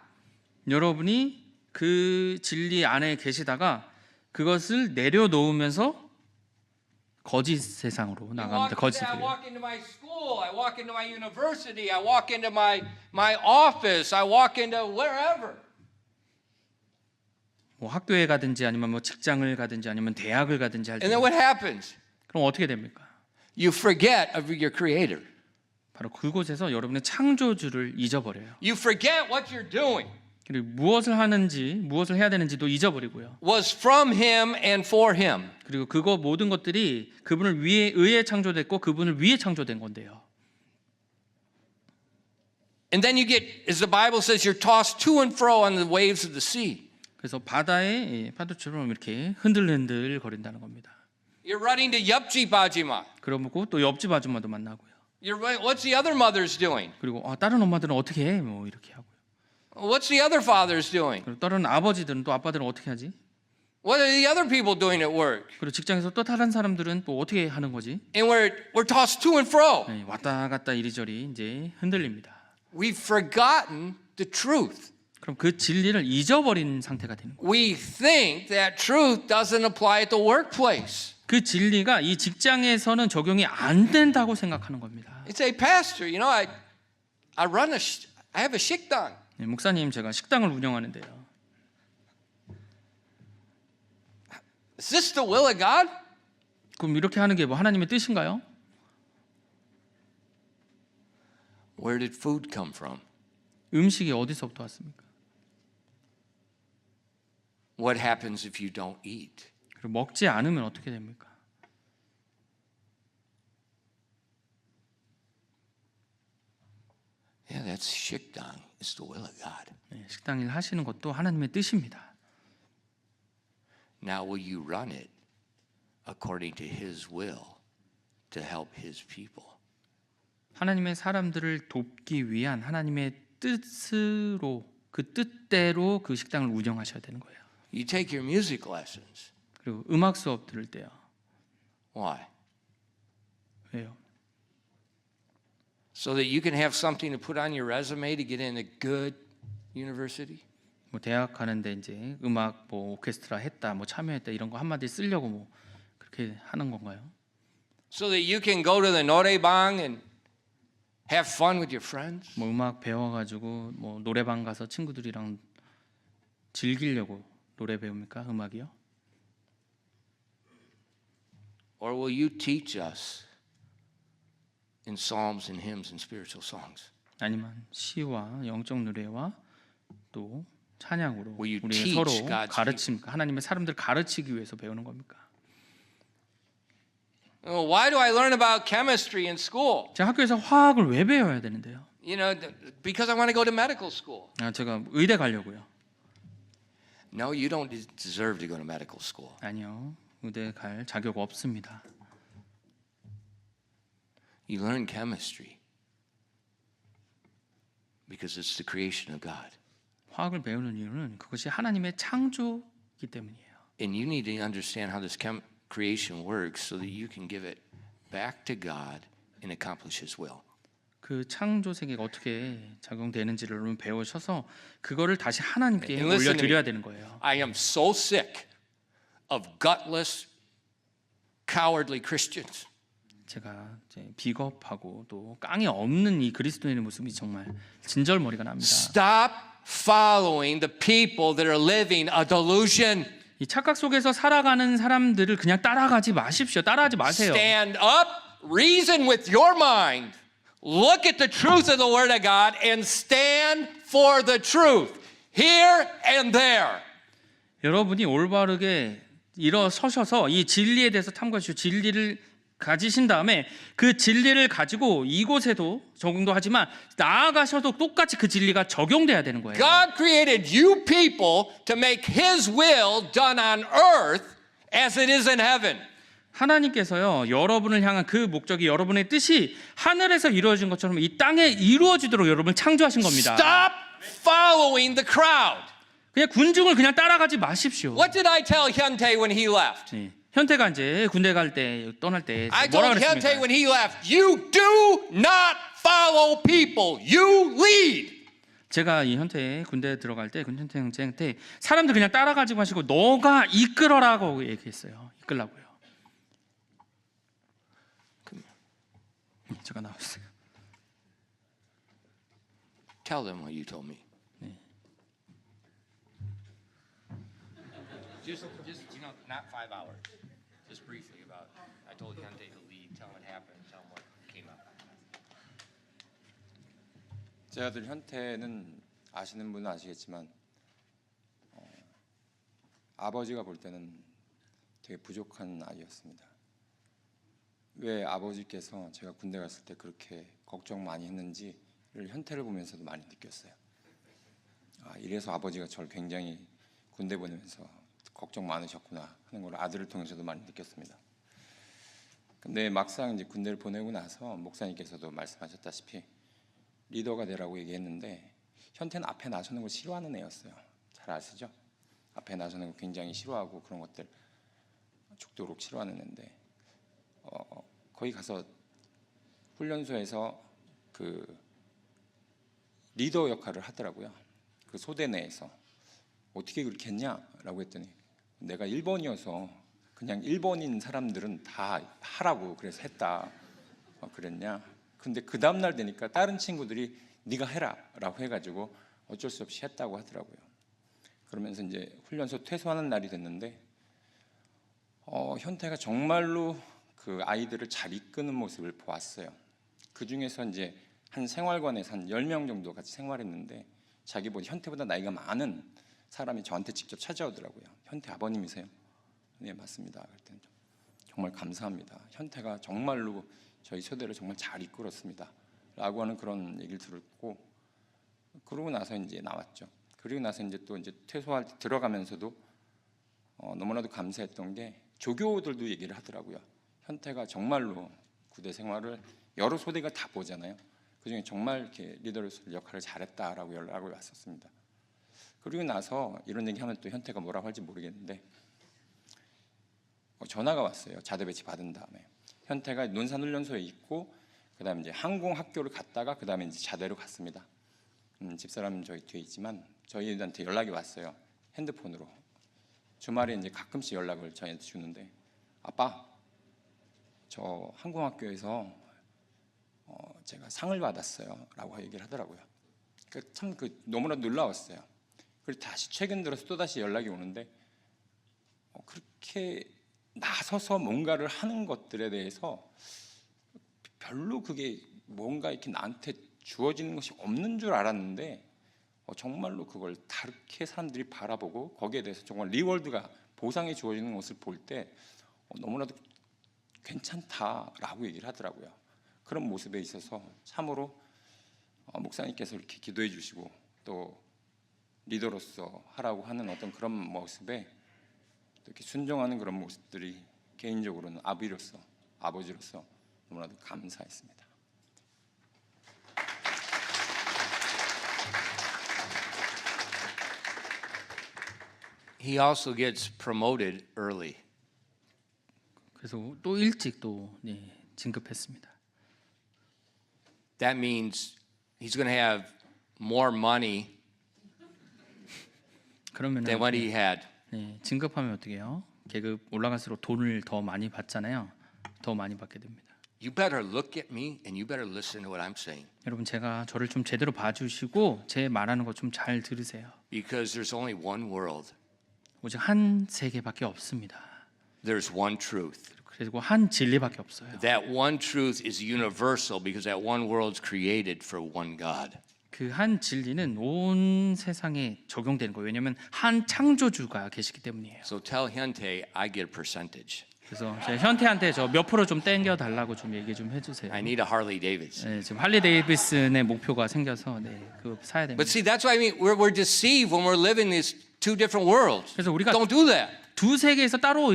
여러분이 그 진리 안에 계시다가 그것을 내려놓으면서 거짓 세상으로 You 나갑니다. walk 거짓 into, I 세계. walk into my school, I walk into my university, I walk into my office, I walk into wherever. 뭐 학교에 가든지 아니면 뭐 직장을 가든지 아니면 대학을 가든지 할 때 And then what happens? 그럼 어떻게 됩니까? You forget of your creator. 바로 그곳에서 여러분의 창조주를 잊어버려요. You forget what you're doing 그리고 무엇을 하는지 무엇을 해야 되는지도 잊어버리고요. was from him and for him. 그리고 그거 모든 것들이 그분을 위해 의해 창조됐고 그분을 위해 창조된 건데요. And then you get, as the Bible says, you're tossed to and fro on the waves of the sea. 그래서 바다의 파도처럼 이렇게 흔들흔들 거린다는 겁니다. You're running to Yupji Bajima. 그러고 또 옆집 아줌마도 만나고요. What's the other mothers doing? 그리고 다른 엄마들은 어떻게 해? 뭐 이렇게 하고요. What's the other fathers doing? 그리고 다른 아버지들은 또 아빠들은 어떻게 하지? What are the other people doing at work? 그리고 직장에서 또 다른 사람들은 또 어떻게 하는 거지? And we're tossed to and fro. 네, 왔다 갔다 이리저리 이제 흔들립니다. We've forgotten the truth. 그럼 그 진리를 잊어버린 상태가 되는 거예요. We think that truth doesn't apply at the workplace. 그 진리가 이 직장에서는 적용이 안 된다고 생각하는 겁니다. You say, Pastor, you know, I have a 식당. 네, 목사님, 제가 식당을 운영하는데요. Is this the will of God? 그럼 이렇게 하는 게 뭐 하나님의 뜻인가요? Where did food come from? 음식이 어디서부터 왔습니까? What happens if you don't eat? 그리고 먹지 않으면 어떻게 됩니까? Yeah, that's 식당. It's the will of God. 네, 식당 일 하시는 것도 하나님의 뜻입니다. Now will you run it according to his will to help his people? 하나님의 사람들을 돕기 위한 하나님의 뜻으로 그 뜻대로 그 식당을 운영하셔야 되는 거예요. You take your music lessons. 그리고 음악 수업 들을 때요. Why? 왜요? So that you can have something to put on your resume to get in a good university? 뭐 대학 가는데 이제 음악 뭐 오케스트라 했다, 뭐 참여했다 이런 거 한마디 쓰려고 뭐 그렇게 하는 건가요? So that you can go to the norebang and have fun with your friends? 뭐 음악 배워가지고 뭐 노래방 가서 친구들이랑 즐기려고 노래 배웁니까? 음악이요? Or will you teach us in psalms and hymns and spiritual songs? 아니면 시와 영적 노래와 또 찬양으로 Will you 우리 teach 서로 God's 가르칩니까? 하나님의 사람들 가르치기 위해서 배우는 겁니까? Why do I learn about chemistry in school? 제가 학교에서 화학을 왜 배워야 되는데요? You know, because I want to go to medical school. 제가 의대 가려고요. No, you don't deserve to go to medical school. 아니요, 의대 갈 자격 없습니다. You learn chemistry because it's the creation of God. 화학을 배우는 이유는 그것이 하나님의 창조이기 때문이에요. And you need to understand how this creation works so that you can give it back to God and accomplish His will. 그 창조 세계가 어떻게 작용되는지를 여러분 배우셔서 그거를 다시 하나님께 And listen to 올려드려야 me. 되는 거예요. I am so sick of gutless, cowardly Christians. 제가 이제 비겁하고 또 깡이 없는 이 그리스도인의 모습이 정말 진절머리가 납니다. Stop following the people that are living a delusion. 이 착각 속에서 살아가는 사람들을 그냥 따라가지 마십시오. 따라하지 마세요. Stand up, reason with your mind. Look at the truth of the Word of God and stand for the truth here and there. 여러분이 올바르게 일어서셔서 이 진리에 대해서 탐구하시고 진리를 가지신 다음에 그 진리를 가지고 이곳에도 적용도 하지만 나아가셔도 똑같이 그 진리가 적용돼야 되는 거예요. God created you people to make His will done on earth as it is in heaven. 하나님께서요 여러분을 향한 그 목적이 여러분의 뜻이 하늘에서 이루어진 것처럼 이 땅에 이루어지도록 여러분을 창조하신 겁니다. Stop following the crowd. 그냥 군중을 그냥 따라가지 마십시오. What did I tell Hyuntae when he left? 네. 현태가 이제 군대 갈 때 떠날 때 I 뭐라 told Hyuntae 그랬습니까? when he left, you do not follow people, you lead. 제가 이 현태 군대 들어갈 때 현태 형제한테 사람들 그냥 따라가지 마시고 너가 이끌어라고 얘기했어요. 이끌라고요. 제가 나왔어요. Tell them what you told me. Just not 5 hours. Just briefly about. I told Hyuntae to lead. Tell him what happened. Tell him what came up. 제 아들 현태는 아시는 분은 아시겠지만 아버지가 볼 때는 되게 부족한 아이였습니다. 왜 아버지께서 제가 군대 갔을 때 그렇게 걱정 많이 했는지를 현태를 보면서도 많이 느꼈어요. 이래서 아버지가 저를 굉장히 군대 보내면서 걱정 많으셨구나 하는 걸 아들을 통해서도 많이 느꼈습니다. 근데 막상 이제 군대를 보내고 나서 목사님께서도 말씀하셨다시피 리더가 되라고 얘기했는데 현태는 앞에 나서는 걸 싫어하는 애였어요. 잘 아시죠? 앞에 나서는 걸 굉장히 싫어하고 그런 것들 죽도록 싫어하는 애인데 거기 가서 훈련소에서 그 리더 역할을 하더라고요. 그 소대 내에서 어떻게 그렇게 했냐라고 했더니 내가 1번이어서 그냥 1번인 사람들은 다 하라고 그래서 했다. 그랬냐? 근데 그 다음 날 되니까 다른 친구들이 네가 해라라고 해가지고 어쩔 수 없이 했다고 하더라고요. 그러면서 이제 훈련소 퇴소하는 날이 됐는데 현태가 정말로 그 아이들을 잘 이끄는 모습을 보았어요. 그 중에서 이제 한 생활관에서 한 10명 정도 같이 생활했는데 자기보다 현태보다 나이가 많은 사람이 저한테 직접 찾아오더라고요. 현태 아버님이세요? 네, 맞습니다. 그랬더니 정말 감사합니다. 현태가 정말로 저희 소대를 정말 잘 이끌었습니다. 라고 하는 그런 얘기를 들었고, 그러고 나서 이제 나왔죠. 그리고 나서 이제 또 이제 퇴소할 때 들어가면서도 너무나도 감사했던 게 조교들도 얘기를 하더라고요. 현태가 정말로 부대 생활을 여러 소대가 다 보잖아요. 그중에 정말 이렇게 리더로서 역할을 잘했다라고 연락을 왔었습니다. 그리고 나서 이런 얘기하면 또 현태가 뭐라고 할지 모르겠는데 전화가 왔어요. 자대 배치 받은 다음에 현태가 논산훈련소에 있고 그다음에 이제 항공학교를 갔다가 그다음에 이제 자대로 갔습니다. 집사람 저희 뒤에 있지만 저희한테 연락이 왔어요. 핸드폰으로 주말에 이제 가끔씩 연락을 저희한테 주는데 아빠 저 항공학교에서 제가 상을 받았어요라고 얘기를 하더라고요. 참 너무나 놀라웠어요. 그리고 다시 최근 들어서 또 다시 연락이 오는데 그렇게 나서서 뭔가를 하는 것들에 대해서 별로 그게 뭔가 이렇게 나한테 주어지는 것이 없는 줄 알았는데 정말로 그걸 다르게 사람들이 바라보고 거기에 대해서 정말 리워드가 보상이 주어지는 것을 볼 때 너무나도 괜찮다라고 얘기를 하더라고요. 그런 모습에 있어서 참으로 목사님께서 이렇게 기도해 주시고 또 리더로서 하라고 하는 어떤 그런 모습에 이렇게 순종하는 그런 모습들이 개인적으로는 아버지로서 너무나도 감사했습니다. He also gets promoted early. 그래서 또 일찍 또 진급했습니다. That means he's going to have more money 그러면 than what he had. 진급하면 어떻게 해요? 계급 올라갈수록 돈을 더 많이 받잖아요. 더 많이 받게 됩니다. You better look at me and you better listen to what I'm saying. 여러분 제가 저를 좀 제대로 봐주시고 제 말하는 거 좀 잘 들으세요. Because there's only one world. 오직 한 세계밖에 없습니다. There's one truth. 그리고 한 진리밖에 없어요. That one truth is universal because that one world's created for one God. 그 한 진리는 온 세상에 적용되는 거예요. 왜냐하면 한 창조주가 계시기 때문이에요. So tell Hyuntae I get a percentage. 그래서 제 현태한테 저 몇 프로 좀 땡겨 달라고 좀 얘기 좀 해주세요. I need a Harley Davidson. 지금 할리 데이비슨의 목표가 생겨서 그거 사야 됩니다. But see, that's what I mean. We're deceived when we're living these two different worlds. 그래서 우리가 Don't do that. 두 세계에서 따로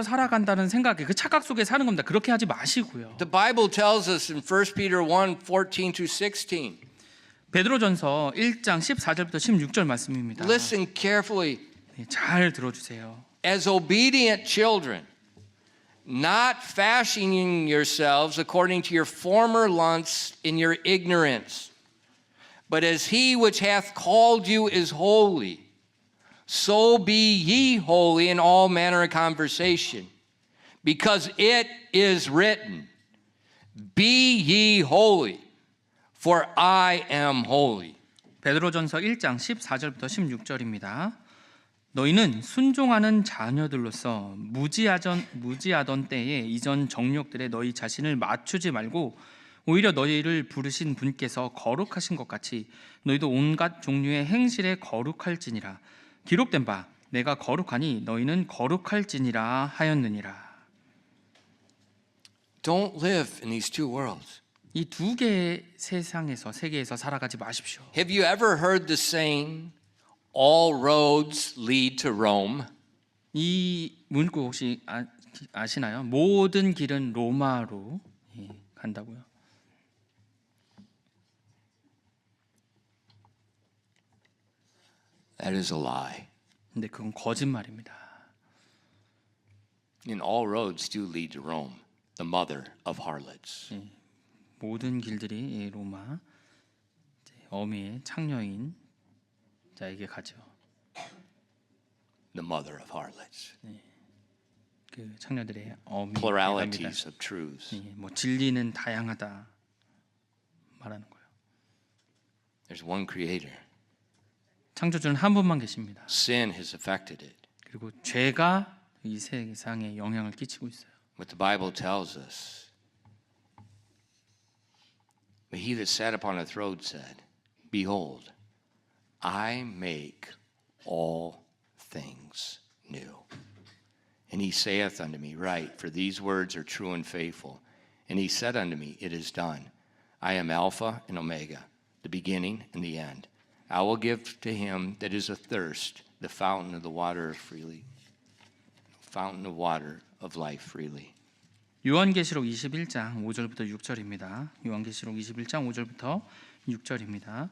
살아간다는 생각에 그 착각 속에 사는 겁니다. 그렇게 하지 마시고요. The Bible tells us in 1 Peter 1:14 through 16. 베드로전서 1장 14절부터 16절 말씀입니다. Listen carefully. 잘 들어주세요. As obedient children, not fashioning yourselves according to your former lusts in your ignorance, but as he which hath called you is holy, so be ye holy in all manner of conversation, because it is written, Be ye holy, for I am holy. 베드로전서 1장 14절부터 16절입니다. 너희는 순종하는 자녀들로서 무지하던 때에 이전 정욕들에 너희 자신을 맞추지 말고 오히려 너희를 부르신 분께서 거룩하신 것 같이 너희도 온갖 종류의 행실에 거룩할지니라. 기록된 바 내가 거룩하니 너희는 거룩할지니라 하였느니라. Don't live in these two worlds. 이 두 개의 세계에서 살아가지 마십시오. Have you ever heard the saying, all roads lead to Rome? 이 문구 혹시 아시나요? 모든 길은 로마로 간다고요. That is a lie. 근데 그건 거짓말입니다. And all roads do lead to Rome, the mother of harlots. 모든 길들이 로마 어미의 창녀인 자에게 가죠. The mother of harlots. 그 창녀들의 어미에게 갑니다. Pluralities of truths. 뭐 진리는 다양하다 말하는 거예요. There's one creator. 창조주는 한 분만 계십니다. Sin has affected it. 그리고 죄가 이 세상에 영향을 끼치고 있어요. What the Bible tells us. But he that sat upon the throne said, Behold, I make all things new. And he saith unto me, Write, for these words are true and faithful. And he said unto me, It is done. I am Alpha and Omega, the beginning and the end. I will give to him that is athirst the fountain of the water freely, fountain of water of life freely. 요한계시록 21장 5절부터 6절입니다. 요한계시록 21장 5절부터 6절입니다.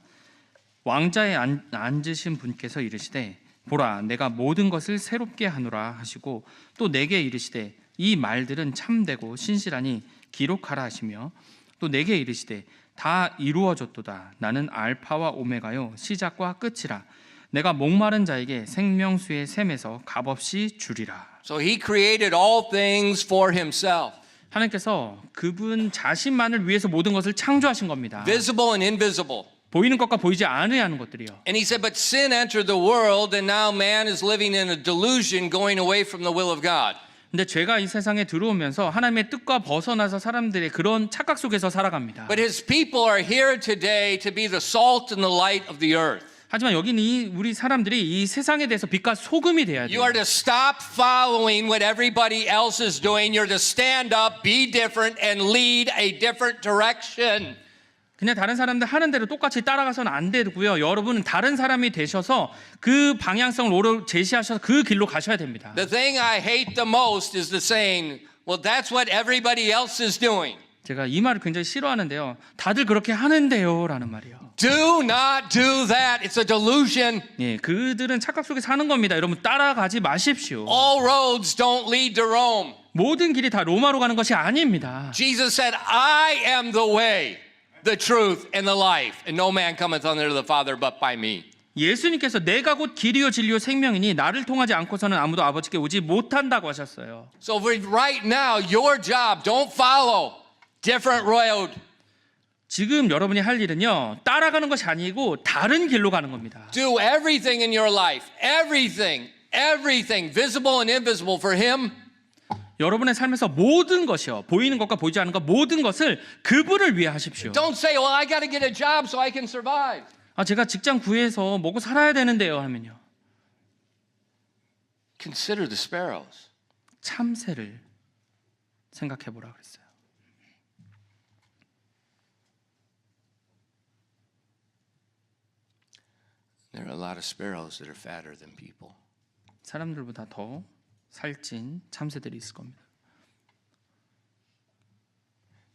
왕자에 앉으신 분께서 이르시되 보라 내가 모든 것을 새롭게 하노라 하시고 또 내게 이르시되 이 말들은 참되고 신실하니 기록하라 하시며 또 내게 이르시되 다 이루어졌도다. 나는 알파와 오메가요 시작과 끝이라. 내가 목마른 자에게 생명수의 샘에서 값없이 주리라. So he created all things for himself, 하나님께서 그분 자신만을 위해서 모든 것을 창조하신 겁니다. visible and invisible. 보이는 것과 보이지 않으려는 것들이요. And he said, but sin entered the world, and now man is living in a delusion going away from the will of God. 근데 죄가 이 세상에 들어오면서 하나님의 뜻과 벗어나서 사람들의 그런 착각 속에서 살아갑니다. But his people are here today to be the salt and the light of the earth. 하지만 여기는 우리 사람들이 이 세상에 대해서 빛과 소금이 돼야 돼요. You are to stop following what everybody else is doing. You're to stand up, be different, and lead a different direction. 그냥 다른 사람들 하는 대로 똑같이 따라가서는 안 되고요. 여러분은 다른 사람이 되셔서 그 방향성을 오로 제시하셔서 그 길로 가셔야 됩니다. The thing I hate the most is the saying, well, that's what everybody else is doing. 제가 이 말을 굉장히 싫어하는데요. 다들 그렇게 하는데요 라는 말이에요. Do not do that. It's a delusion. 예, 그들은 착각 속에 사는 겁니다. 여러분 따라가지 마십시오. All roads don't lead to Rome. 모든 길이 다 로마로 가는 것이 아닙니다. Jesus said, I am the way, the truth, and the life, and no man cometh unto the Father but by me. 예수님께서 내가 곧 길이요 진리요 생명이니 나를 통하지 않고서는 아무도 아버지께 오지 못한다고 하셨어요. So right now, your job, don't follow different road. 지금 여러분이 할 일은요. 따라가는 것이 아니고 다른 길로 가는 겁니다. Do everything in your life, everything, visible and invisible for Him. 여러분의 삶에서 모든 것이요. 보이는 것과 보이지 않는 것 모든 것을 그분을 위해 하십시오. Don't say, well, I got to get a job so I can survive. 제가 직장 구해서 먹고 살아야 되는데요 하면요. Consider the sparrows. 참새를 생각해 보라 그랬어요. There are a lot of sparrows that are fatter than people. 사람들보다 더 살찐 참새들이 있을 겁니다.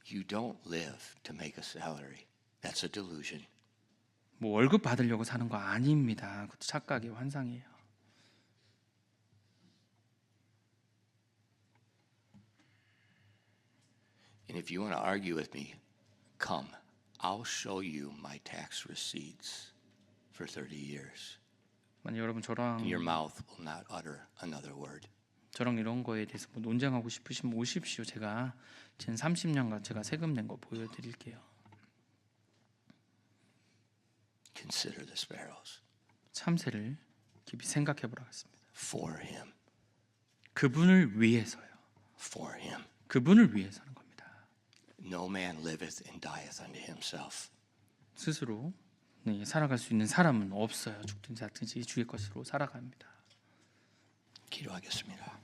You don't live to make a salary. That's a delusion. 뭐 월급 받으려고 사는 거 아닙니다. 그것도 착각이에요. 환상이에요. And if you want to argue with me, come. I'll show you my tax receipts for 30 years. 만약 여러분 저랑 And your mouth will not utter another word. 저랑 이런 거에 대해서 뭐 논쟁하고 싶으시면 오십시오. 제가 진 30년간 제가 세금 낸 거 보여드릴게요. Consider the sparrows. 참새를 깊이 생각해 보라고 했습니다. For him. 그분을 위해서요. For him. 그분을 위해서 하는 겁니다. No man liveth and dieth unto himself. 스스로 살아갈 수 있는 사람은 없어요. 죽든지 살든지 주의 것으로 살아갑니다. 기도하겠습니다.